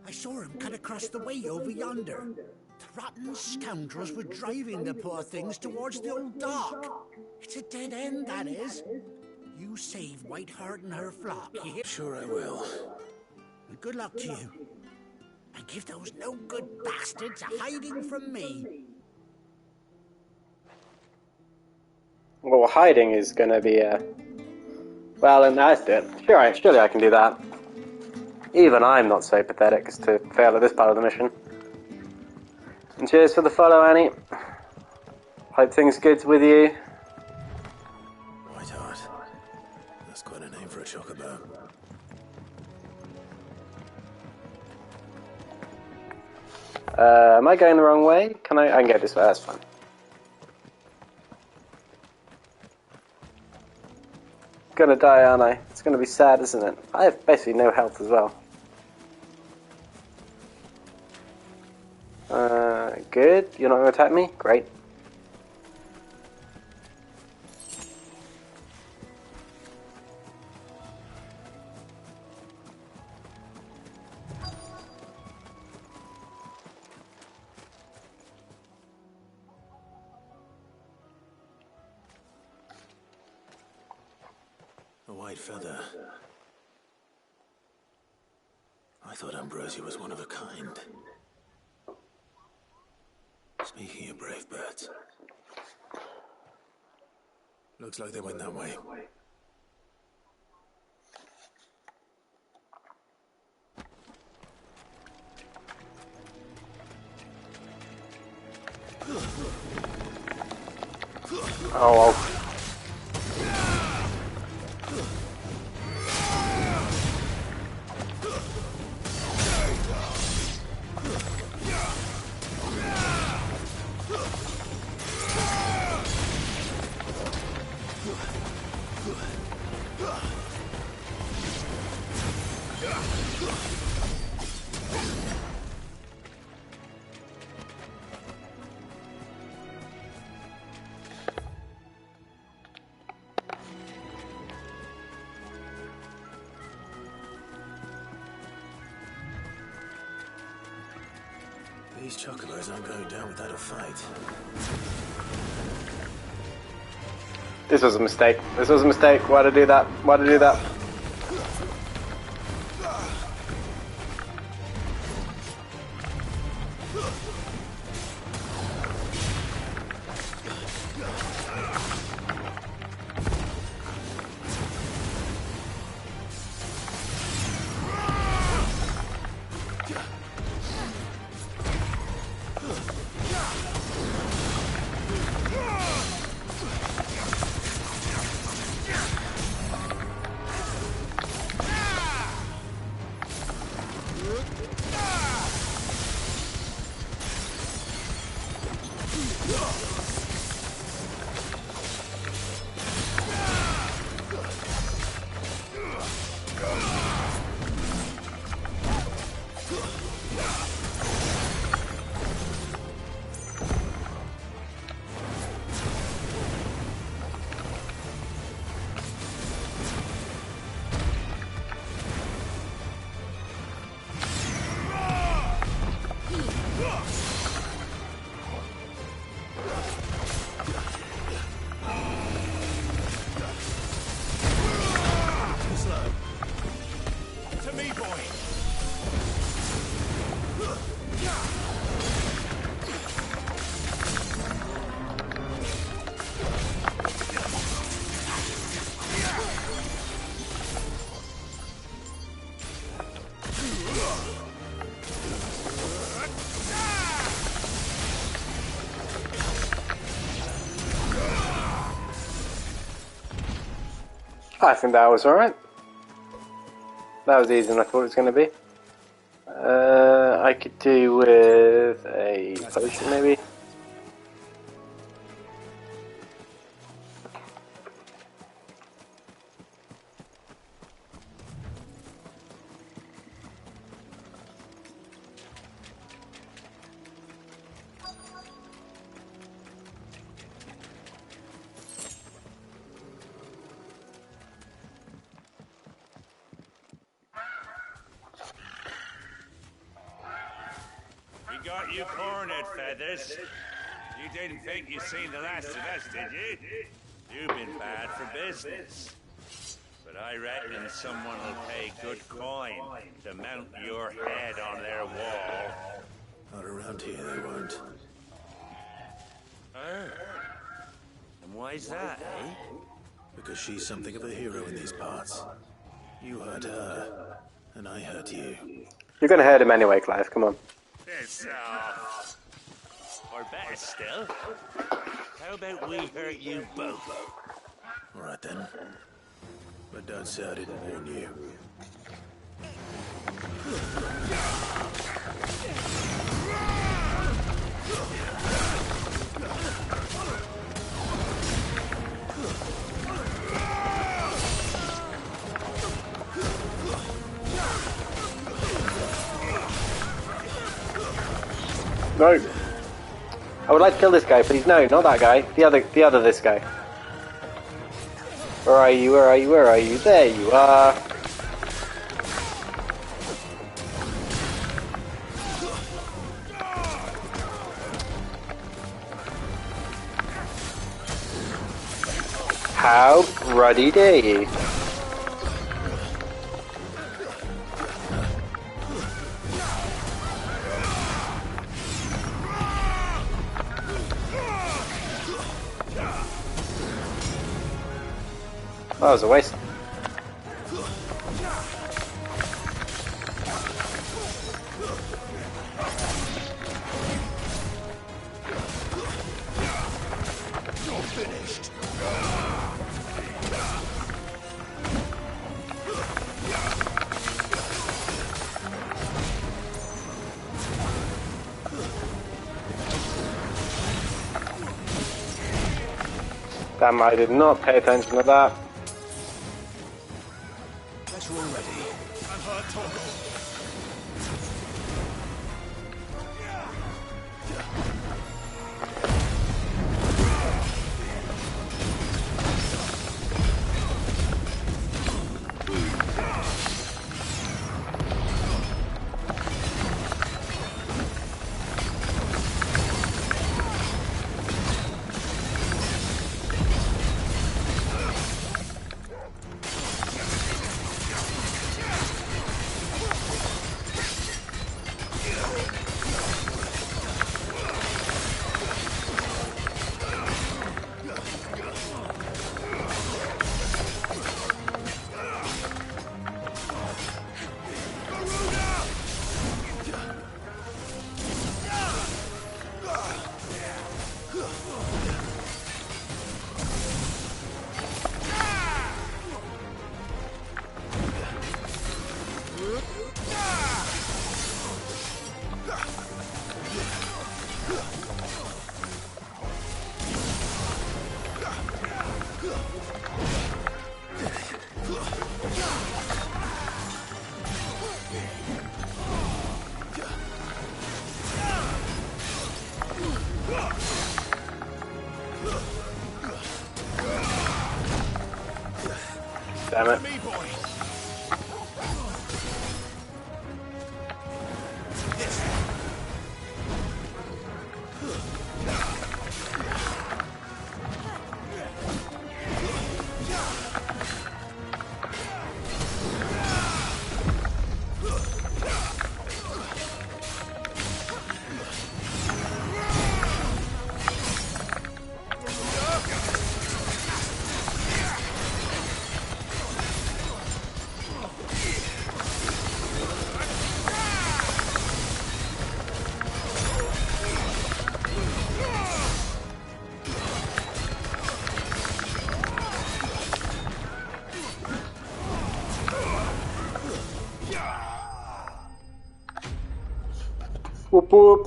I saw him cut across the way over yonder. The rotten scoundrels were driving the poor things towards the old dock. It's a dead end, that is. You save Whiteheart and her flock, you hear? Sure I will. And good luck to you. And give those no-good bastards a hiding from me. Well, hiding is gonna be well, and that's it. Surely I can do that. Even I'm not so pathetic as to fail at this part of the mission. And cheers for the follow, Annie. Hope things are good with you. Whiteheart. That's quite a name for a chocobo. Am I going the wrong way? I can go this way, that's fine. Gonna die, aren't I? It's gonna be sad, isn't it? I have basically no health as well. Good. You're not gonna attack me? Great. A white feather. I thought Ambrosia was one of a kind. Speaking of brave birds, looks like they went that way. Oh, These chocobos aren't going down without a fight. this was a mistake. This was a mistake. Why'd I do that? Why'd I do that? I think that was alright. That was easier than I thought it was going to be. I could do with a potion maybe. We got you cornered, Feathers. You didn't think you'd seen the last of us, did you? You've been bad for business. But I reckon someone will pay good coin to mount your head on their wall. Not around here, they won't. Oh. And why's that, eh? Because she's something of a hero in these parts. You hurt her, and I hurt you. You're going to hurt him anyway, Clive. Come on. Piss off. Or better still, how about we hurt you both? Alright then. But don't say I didn't warn you. No. I would like to kill this guy, please. No, not that guy. The other this guy. Where are you? Where are you? Where are you? There you are. How ruddy dare you? That was a waste. You're finished. Damn, I did not pay attention to that. We're ready. I've heard talk. Damn it. boop.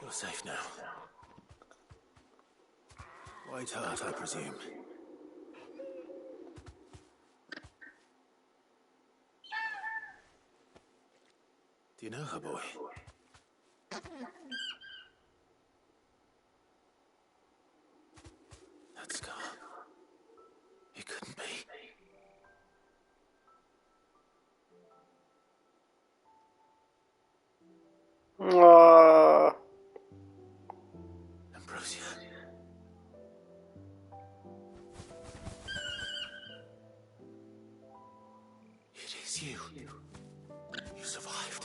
You're safe now. White Hart, I presume. Do you know her, boy? That scar. It couldn't be. Ambrosia. It is you. You survived.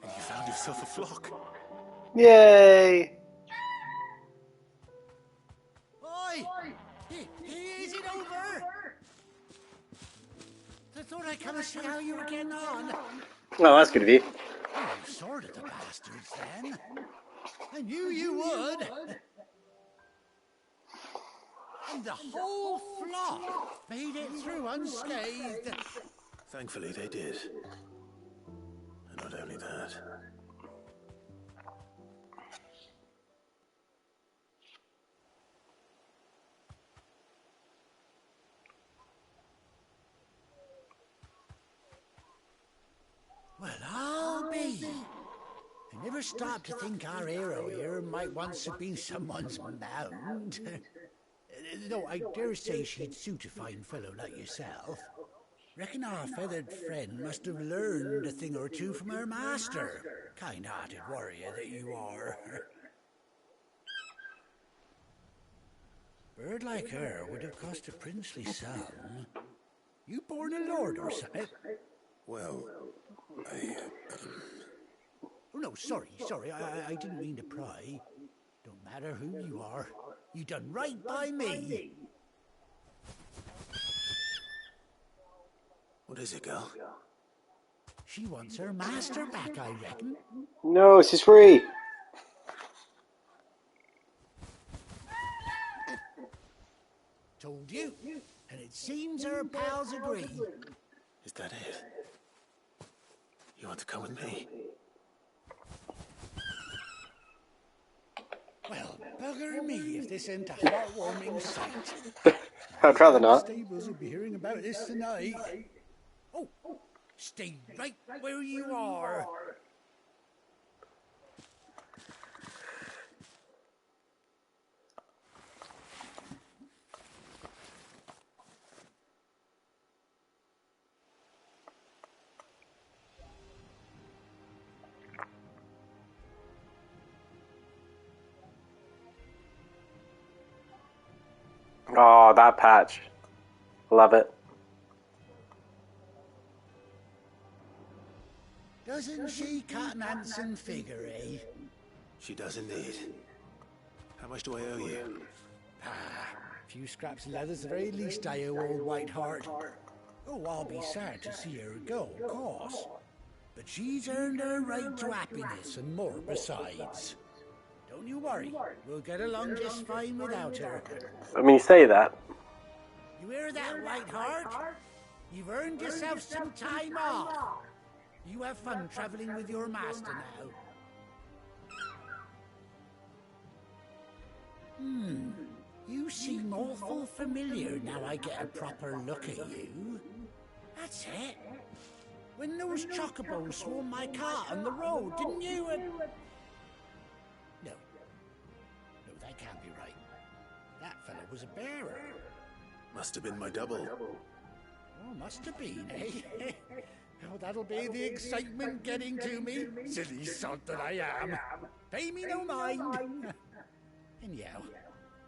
And you found yourself a flock. Yay! Oi! Is it over? I thought I'd come and see how you were getting on. Oh, that's good of you. Oh, you sorted the bastards then. I knew you would. And the whole flock made it through unscathed. Thankfully, they did. And not only that. Well, I'll be. I never stopped to think our hero here might once have been someone's mound. Though I dare say she'd suit a fine fellow like yourself. Reckon our feathered friend must have learned a thing or two from her master. Kind-hearted warrior that you are. Bird like her would have cost a princely sum. You born a lord or something? Well, Oh, no, sorry. I didn't mean to pry. Don't matter who you are. You done right by me. What is it, girl? She wants her master back, I reckon. No, she's free. Told you. And it seems her pals agree. Is that it? You want to come with me? Well, bugger me if this ain't a heartwarming sight. I'd rather not. Stables will be hearing about this tonight. Oh, stay right where you are. Oh, that patch. Love it. Doesn't she cut an handsome figure, eh? She does indeed. How much do I owe you? A few scraps of leather's the very least I owe old White Hart. Oh, I'll be sad to see her go, of course. But she's earned her right to happiness and more besides. Don't you worry, we'll get along just fine without her. I mean, you say that. You hear that, White Hart? You've earned yourself some time off. You have fun traveling with your master now. You seem awful familiar now I get a proper look at you. That's it. When those chocobos swarmed my car on the road, didn't you? No, that can't be right. That fellow was a bearer. Must have been my double. Oh, must have been, eh? Oh, that'll be the excitement getting to me. Silly sod that I am. Pay me no mind. Anyhow,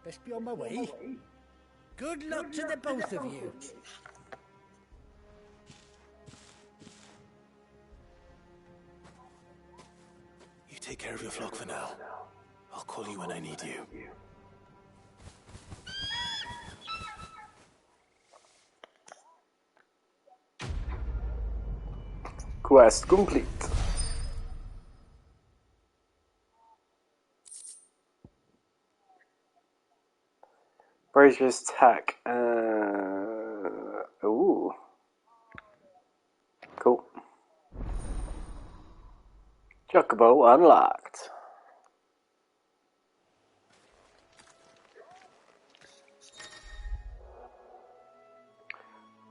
best be on my way. Good luck to the both of you. You take take care of your flock for now. I'll call you when I need you. Quest complete. Brazier's attack. Ooh. Cool. Chocobo unlocked.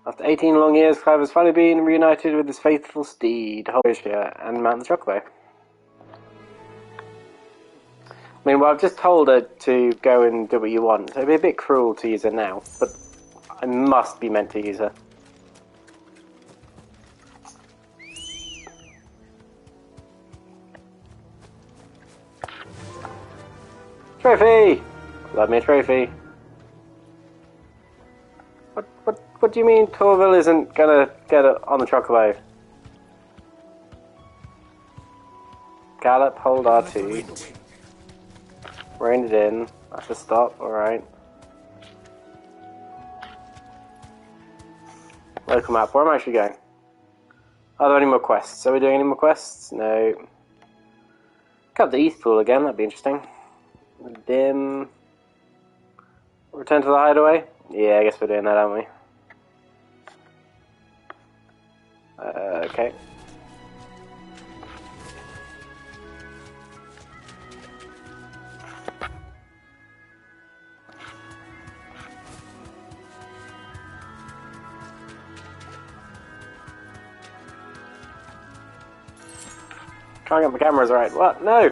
After 18 long years, Clive has finally been reunited with his faithful steed, Horatia, and mount the Chocobo. I mean, well, I've just told her to go and do what you want, so it'd be a bit cruel to use her now, but I must be meant to use her. Trophy! Love me a trophy. What do you mean Torville isn't gonna get it on the Chocobo? Gallop, hold R2. Rein it in. That's a stop, alright. Local map, where am I actually going? Are there any more quests? Are we doing any more quests? No. Cut the East Pool again, that'd be interesting. Dim. Return to the hideaway? Yeah, I guess we're doing that, aren't we? Okay. Can't get my cameras right. What? No!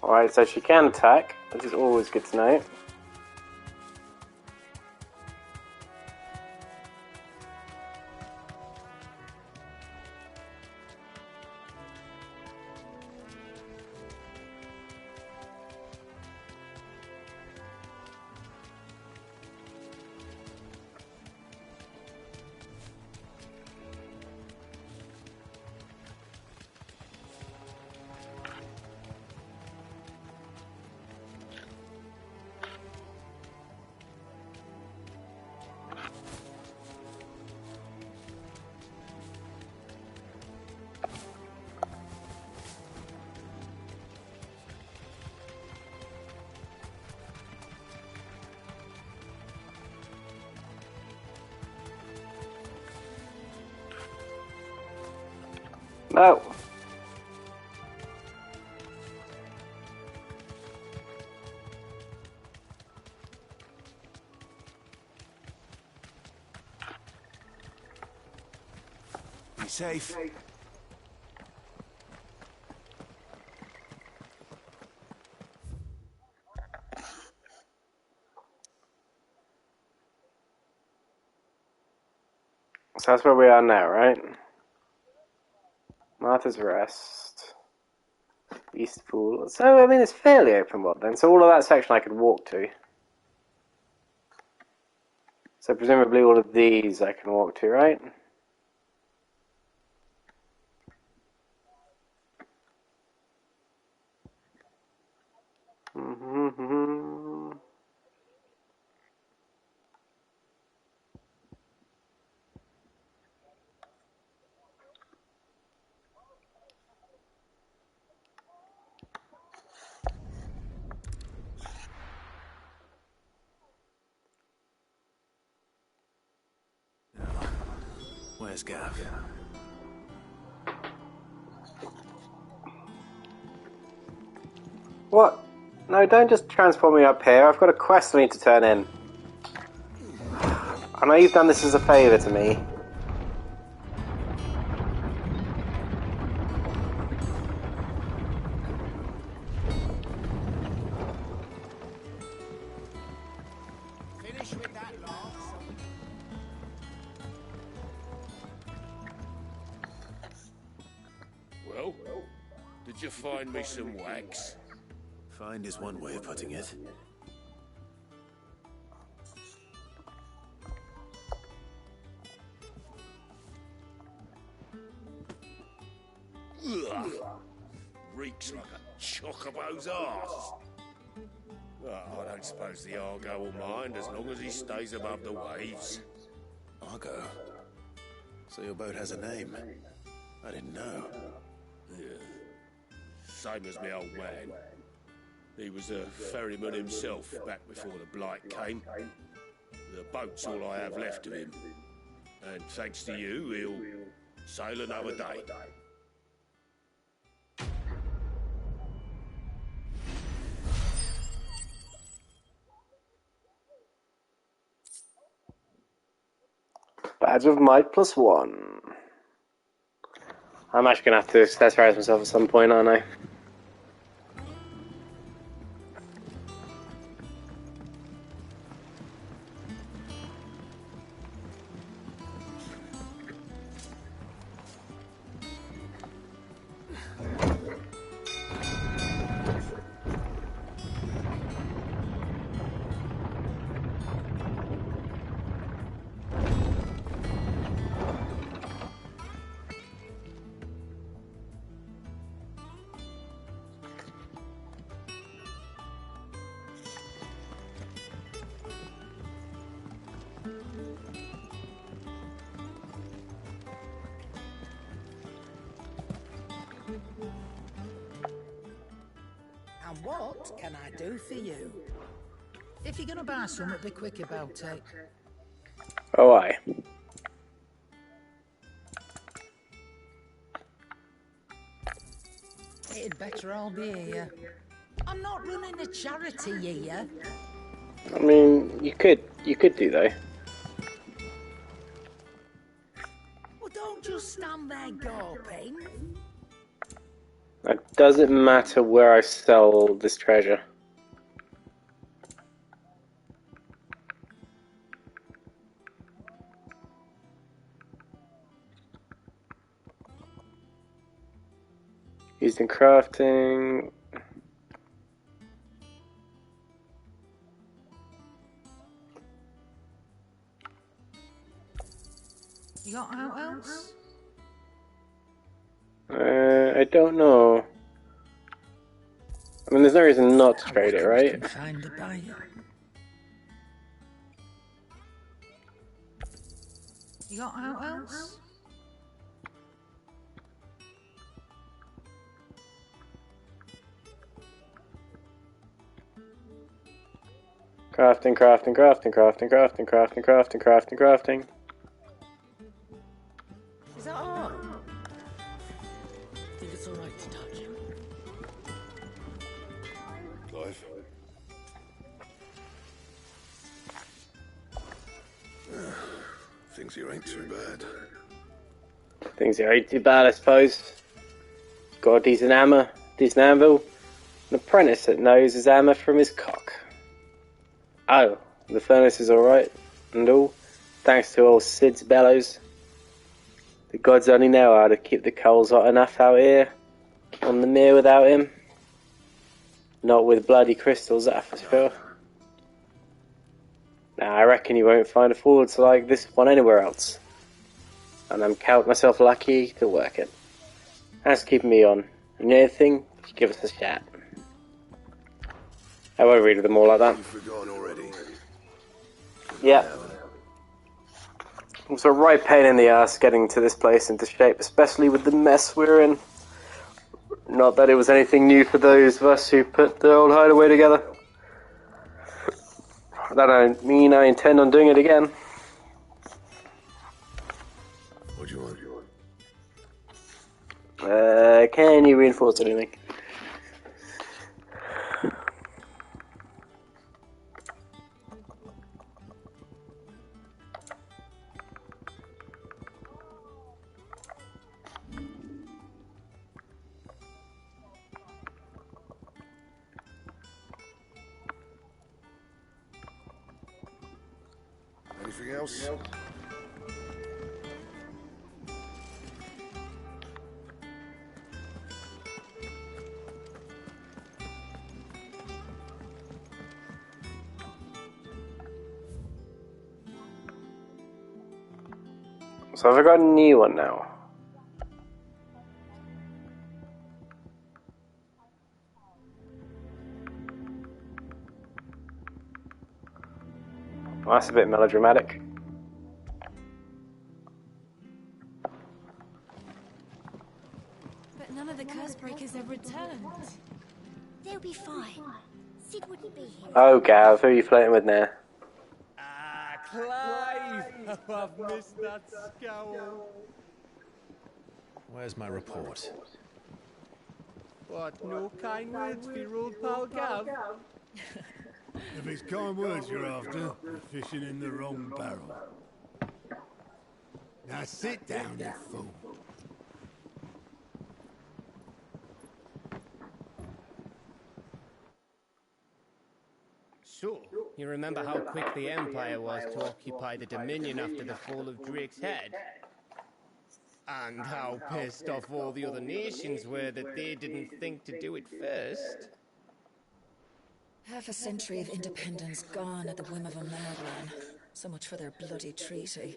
Alright, so she can attack, which is always good to know. No. Be safe. So that's where we are now, right? Martha's Rest. East Pool. So, I mean, it's fairly open what then? So all of that section I could walk to. So presumably all of these I can walk to, right? Where's Gav? What? No, don't just transport me up here. I've got a quest I need to turn in. I know you've done this as a favour to me. Finish with that lot. Well, Could you find me some wax? Find is one way of putting it. Ugh. Reeks like a chocobo's arse. Well, I don't suppose the Argo will mind as long as he stays above the waves. Argo? So your boat has a name? I didn't know. Yeah. Same as my old man. He was a ferryman himself back before the Blight came. The boat's all I have left of him. And thanks to you, he'll sail another day. Badge of Might +1. I'm actually gonna have to accessorize myself at some point, aren't I? And what can I do for you? If you're gonna buy something, be quick about it. Oh, aye. It'd better all be here. I'm not running a charity here. I mean, you could do though. Well, don't just stand there gawping. It doesn't matter where I sell this treasure. Used in crafting. You got out else? I don't know. I mean, there's no reason not to trade it, right? Find a buyer. You got out else? Crafting, crafting, crafting, crafting, crafting, crafting, crafting, crafting, crafting. Is that all? Think it's alright to touch? Clive? Things here ain't too bad. Things here ain't too bad, I suppose. Got a decent hammer, decent anvil, an apprentice that knows his hammer from his cock. Oh, the furnace is alright, and all, thanks to old Sid's bellows. The gods only know how to keep the coals hot enough out here, on the mere without him. Not with bloody crystals, that's for sure. Nah, I reckon you won't find a forge like this one anywhere else. And I'm counting myself lucky to work it. That's keeping me on. And anything, give us a shout. I won't read them all like that. You've forgotten already. Yeah. It was a right pain in the ass getting to this place into shape, especially with the mess we're in. Not that it was anything new for those of us who put the old hideaway together. That don't mean I intend on doing it again. What do you want? Can you reinforce anything? Anything else? So have I got a new one now? Well, that's a bit melodramatic. But none of the Cursebreakers have returned. They'll be fine. Sid wouldn't be here. Oh, Gav, who are you flirting with now? Ah, Clive! Oh, I've missed that scowl. Where's my report? What, no kind words for your old pal Gav? If it's kind words you're after, you're fishing in the wrong barrel. Now sit down, you fool. So, you remember how quick the Empire was to occupy the Dominion after the fall of Drake's head? And how pissed off all the other nations were that they didn't think to do it first? Half a century of independence gone at the whim of a madman. So much for their bloody treaty.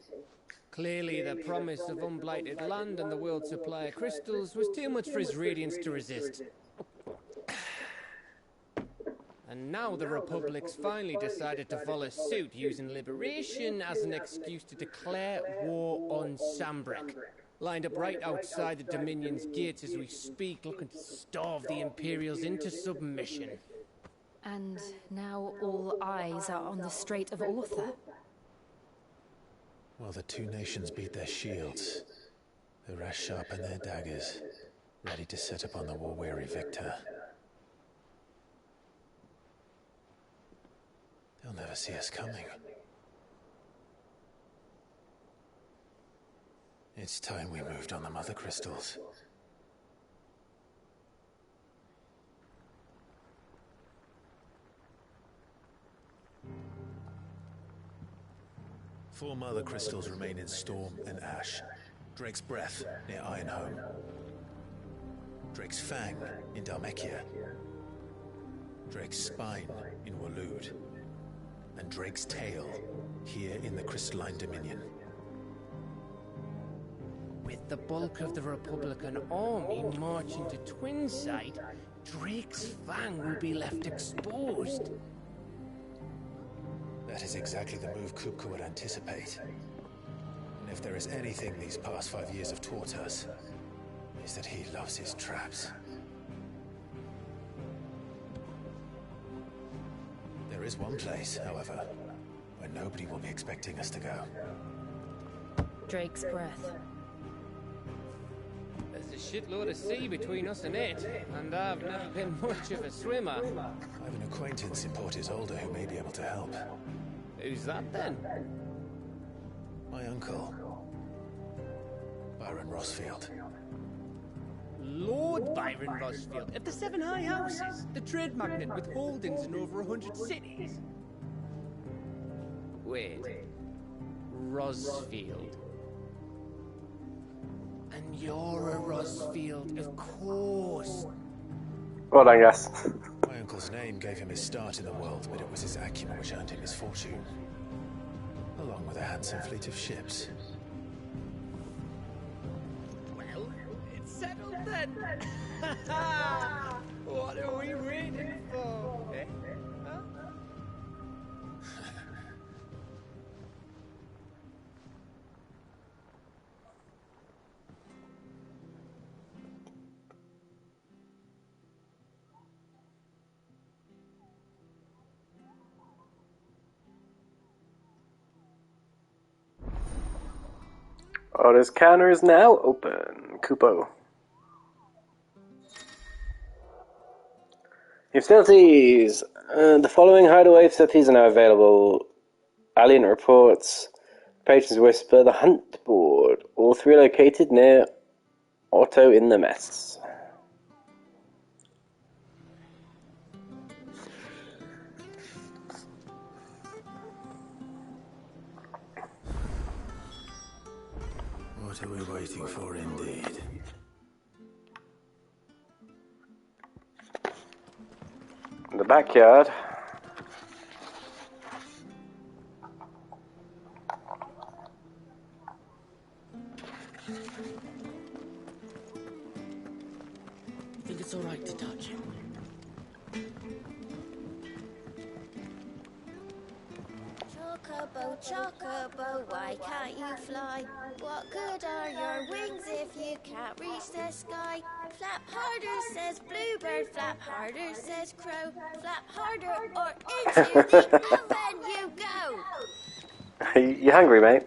Clearly, the promise of unblighted land and the world's supply of crystals was too much for his radiance to resist. And now the Republic's finally decided to follow suit, using liberation as an excuse to declare war on Sambrek. Lined up right outside the Dominion's gates as we speak, looking to starve the Imperials into submission. And now all eyes are on the Strait of Author. While the two nations beat their shields, the rest sharpen their daggers, ready to set upon the war-weary victor. They'll never see us coming. It's time we moved on the mother crystals. Four mother crystals remain in Storm and Ash. Drake's Breath near Ironhome. Drake's Fang in Dhalmekia. Drake's Spine in Waloed. And Drake's Tail here in the Crystalline Dominion. With the bulk of the Republican army marching to Twinside, Drake's Fang will be left exposed. That is exactly the move Kupka would anticipate. And if there is anything these past 5 years have taught us, is that he loves his traps. There is one place, however, where nobody will be expecting us to go. Drake's Breath. There's a shitload of sea between us and it, and I've never been much of a swimmer. I have an acquaintance in Port Isolde who may be able to help. Who's that then? My uncle, Byron Rossfield. Lord Byron Rossfield of the Seven High Houses, the trade magnate with holdings in over 100 cities. Wait, Rossfield. And you're a Rossfield, of course. Well done, guys. My uncle's name gave him his start in the world, but it was his acumen which earned him his fortune, along with a handsome fleet of ships. Well, it's settled then. What are we waiting for? Eh? Huh? Orders counter is now open. Kupo. Your facilities. The following hideaway facilities are now available. Alien Reports, Patrons Whisper, the Hunt Board. All three located near Otto in the Mess. What are we waiting for, indeed? In the backyard. Think it's all right to touch him? Chocobo, chocobo, why can't you fly? What good are your wings if you can't reach the sky? Flap harder, says bluebird, flap harder, says crow. Flap harder or into the oven you go! You hungry, mate?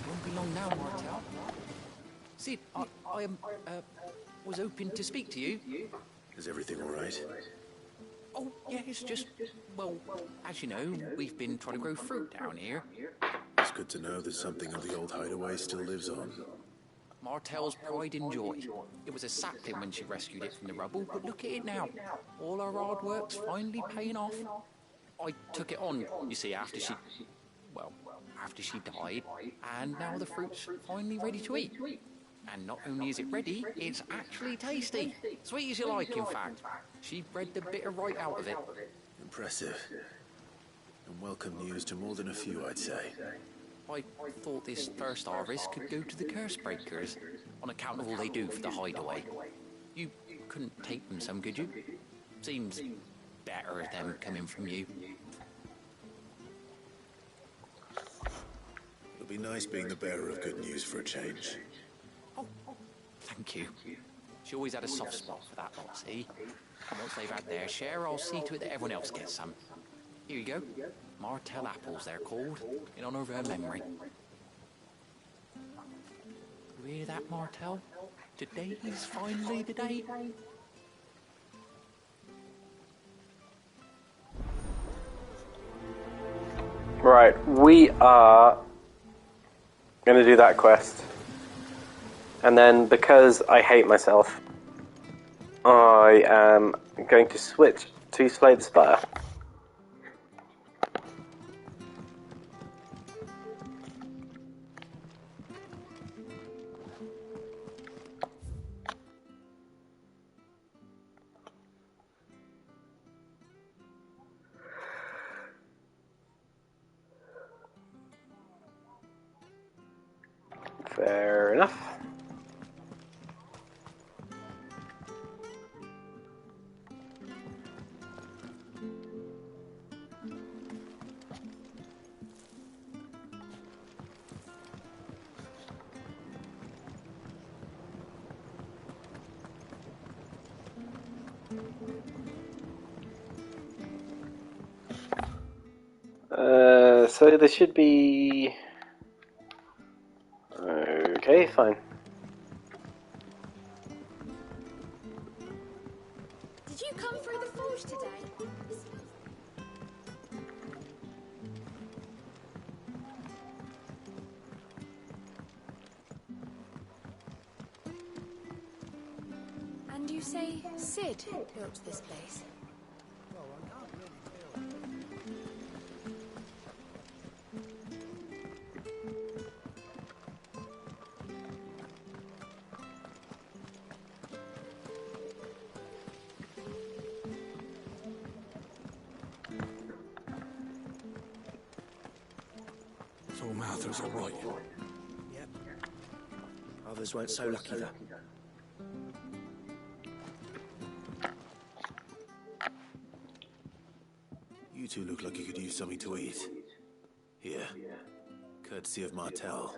Won't be long now, Martel. Sid, I was hoping to speak to you. Is everything all right? Oh, yeah, it's just, well, as you know, we've been trying to grow fruit down here. It's good to know that something of the old hideaway still lives on. Martel's pride and joy. It was a sapling when she rescued it from the rubble, but look at it now. All our hard work's finally paying off. I took it on, you see, after she died, and now the fruit's finally ready to eat. And not only is it ready, it's actually tasty. Sweet as you like, in fact. She bred the bitter right out of it. Impressive. And welcome news to more than a few, I'd say. I thought this first harvest could go to the curse breakers, on account of all they do for the hideaway. You couldn't take them some, could you? Seems better them coming from you. It'll be nice being the bearer of good news for a change. Thank you. She always had a soft spot for that lot, see? And once they've had their share, I'll see to it that everyone else gets some. Here you go. Martel apples, they're called, in honour of her memory. You hear that, Martel? Today's finally the day. Right, we are going to do that quest. And then, because I hate myself, I am going to switch to Slay the Spire. Fair enough. So there should be... Okay, fine. Did you come through the forge today? And you say Sid built this place? So Martha's all right. Yep. Others weren't so lucky, though. You two look like you could use something to eat. Here. Courtesy of Martel.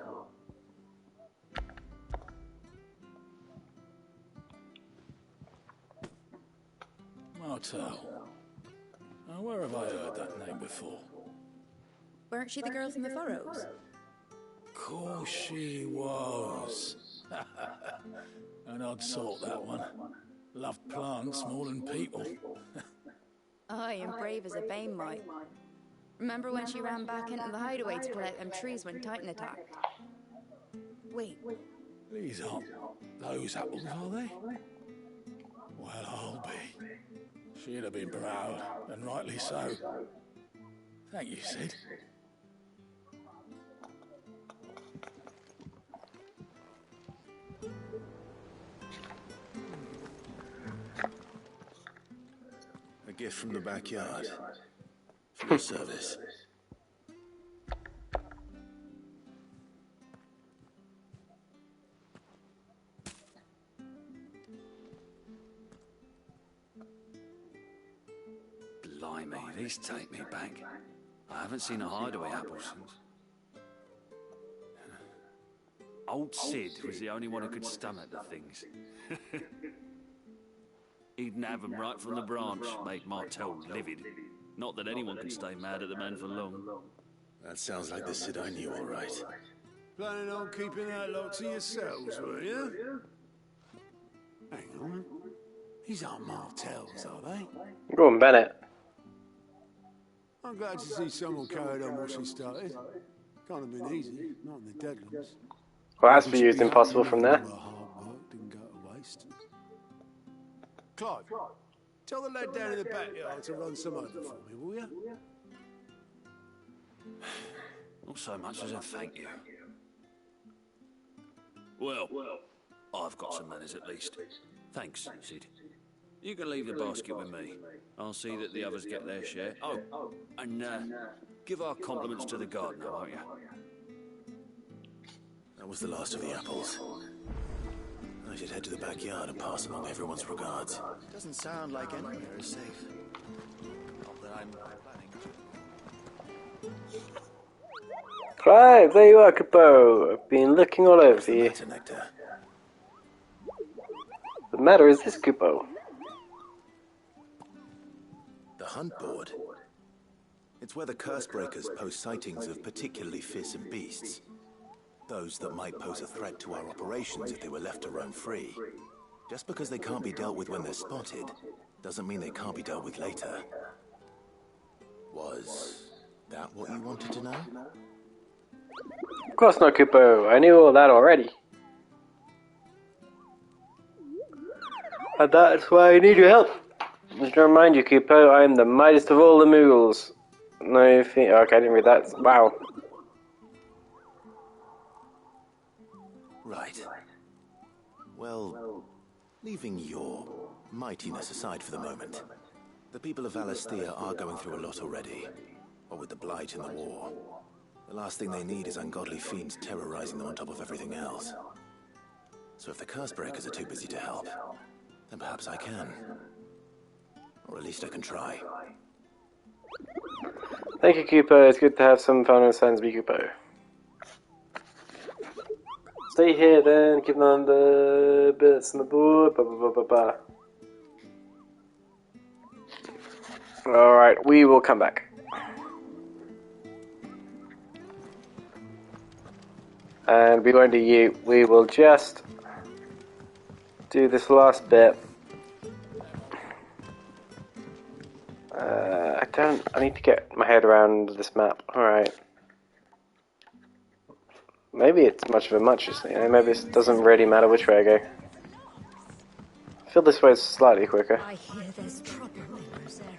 Martel. Now, where have I heard that name before? Weren't she the girl from the Furrows? Course she was. An odd sort, that one. Loved plants more than people. Aye, and brave as a bane might. Remember when she ran back into the hideaway to pull out them trees when Titan attacked? Wait, These aren't those apples, are they? Well, I'll be. She'd have been proud, and rightly so. Thank you, Sid. A gift from the backyard. For your service. Blimey, these take me back. I haven't seen a hideaway apple since. Old Sid was the only one who could stomach the things. He'd nab them right from the branch, make Martel livid. Not that anyone could stay mad at the man for long. That sounds like the Sid I knew, all right. Planning on keeping that lot to yourselves, were you? Hang on. These aren't Martels, are they? Go on, Bennett. I'm glad to see someone carried on what she started. Can't have been easy, not in the Deadlands. Well, that's for you, it's impossible from there. All our hard work didn't go to waste. Clive, tell the lad down in the backyard to run some over for me, will you? Not so much as a thank you. Well, I've got some manners at least. Thanks, Sid. You can leave the basket with me. I'll see that the others get their share. Oh, and give our compliments to the gardener, won't you? That was the last of the apples. I should head to the backyard and pass along everyone's regards. Doesn't sound like anywhere is safe. Not that I'm planning to. Clive, there you are, Capo. I've been looking all over for you. The matter is this, Capo. The hunt board. It's where the curse breakers post sightings of particularly fearsome beasts. Those that might pose a threat to our operations if they were left to roam free. Just because they can't be dealt with when they're spotted, doesn't mean they can't be dealt with later. Was that what you wanted to know? Of course not, Kupo. I knew all that already. And that's why I need your help. Just to remind you, Kupo, I am the mightiest of all the Moogles. No, okay, I didn't read that. Wow. Right. Well, leaving your mightiness aside for the moment, the people of Valisthea are going through a lot already. What with the Blight and the war. The last thing they need is ungodly fiends terrorizing them on top of everything else. So if the curse breakers are too busy to help, then perhaps I can. Or at least I can try. Thank you, Kupo. It's good to have some fun with Sansby, Kupo. Stay here then, give them the bits on the board. Alright, we will come back. And we're going to you. We will just do this last bit. I need to get my head around this map. Alright. Maybe it's much of a muchness. Maybe it doesn't really matter which way I go. I feel this way is slightly quicker. I hear there's trouble in this area.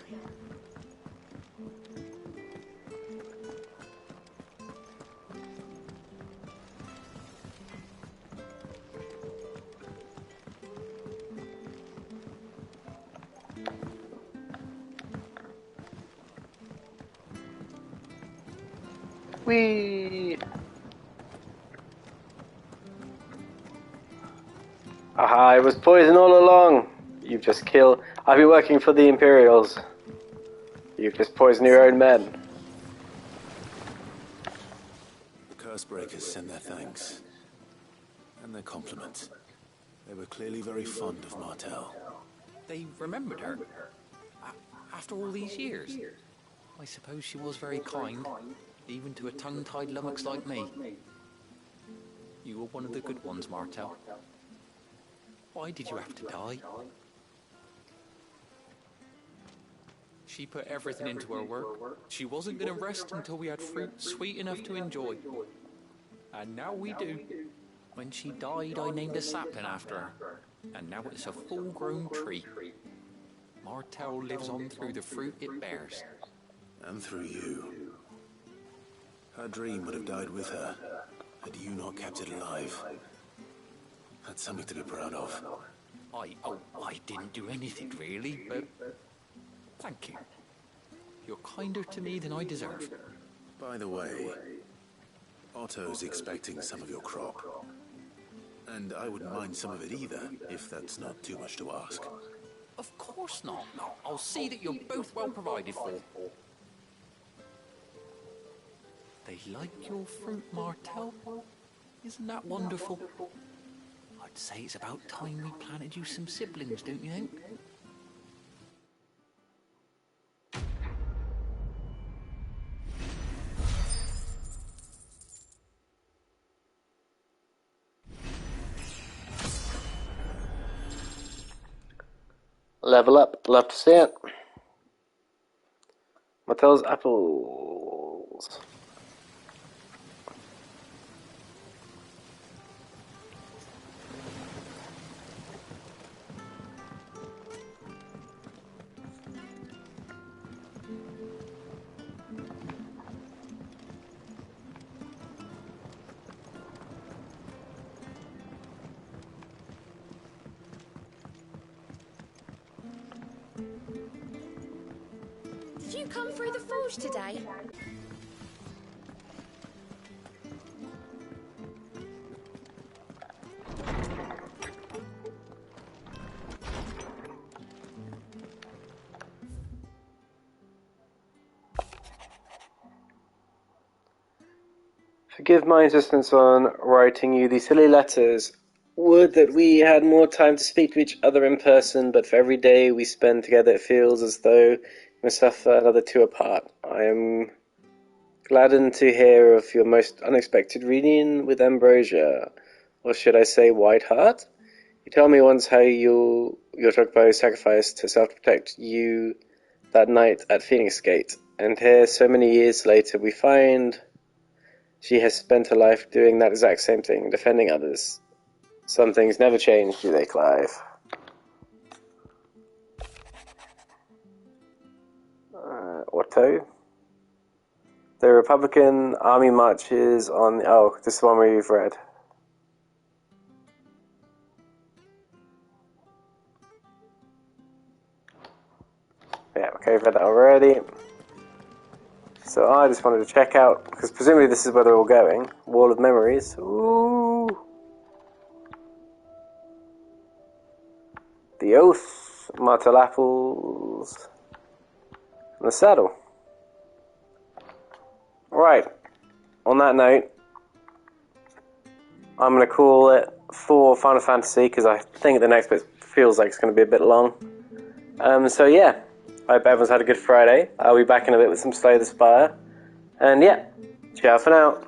Whee! Aha, it was poison all along. You've just killed... I've been working for the Imperials. You've just poisoned your own men. The curse breakers send their thanks. And their compliments. They were clearly very fond of Martel. They remembered her. After all these years. I suppose she was very kind, even to a tongue-tied lummox like me. You were one of the good ones, Martel. Why did you have to die? She put everything into her work. She wasn't going to rest until we had fruit sweet enough to enjoy. And now we do. When she died, I named a sapling after her. And now it's a full-grown tree. Martell lives on through the fruit it bears. And through you. Her dream would have died with her, had you not kept it alive. That's something to be proud of. I didn't do anything really, but thank you. You're kinder to me than I deserve. By the way, Otto's expecting some of your crop. And I wouldn't mind some of it either, if that's not too much to ask. Of course not. I'll see that you're both well provided for. They like your fruit, Martell. Isn't that wonderful? I'd say it's about time we planted you some siblings, don't you think? Level up. Love to see it. Martell's apples. Did you come through the forge today? Forgive my insistence on writing you these silly letters. Would that we had more time to speak to each other in person, but for every day we spend together it feels as though we suffer another two apart. I am gladdened to hear of your most unexpected reunion with Ambrosia, or should I say Whiteheart? You told me once how your Drogbo sacrificed herself to protect you that night at Phoenix Gate, and here, so many years later, we find she has spent her life doing that exact same thing, defending others. Some things never change, do they, Clive? Otto? The Republican Army marches on... Oh, this is the one where you've read. Yeah, okay, we've read that already. So I just wanted to check out, because presumably this is where they're all going. Wall of Memories. Ooh. The Oath, Martell Apples, and the Saddle. Right, on that note, I'm going to call it for Final Fantasy, because I think the next bit feels like it's going to be a bit long. So yeah, I hope everyone's had a good Friday. I'll be back in a bit with some Slay the Spire. And yeah, ciao for now.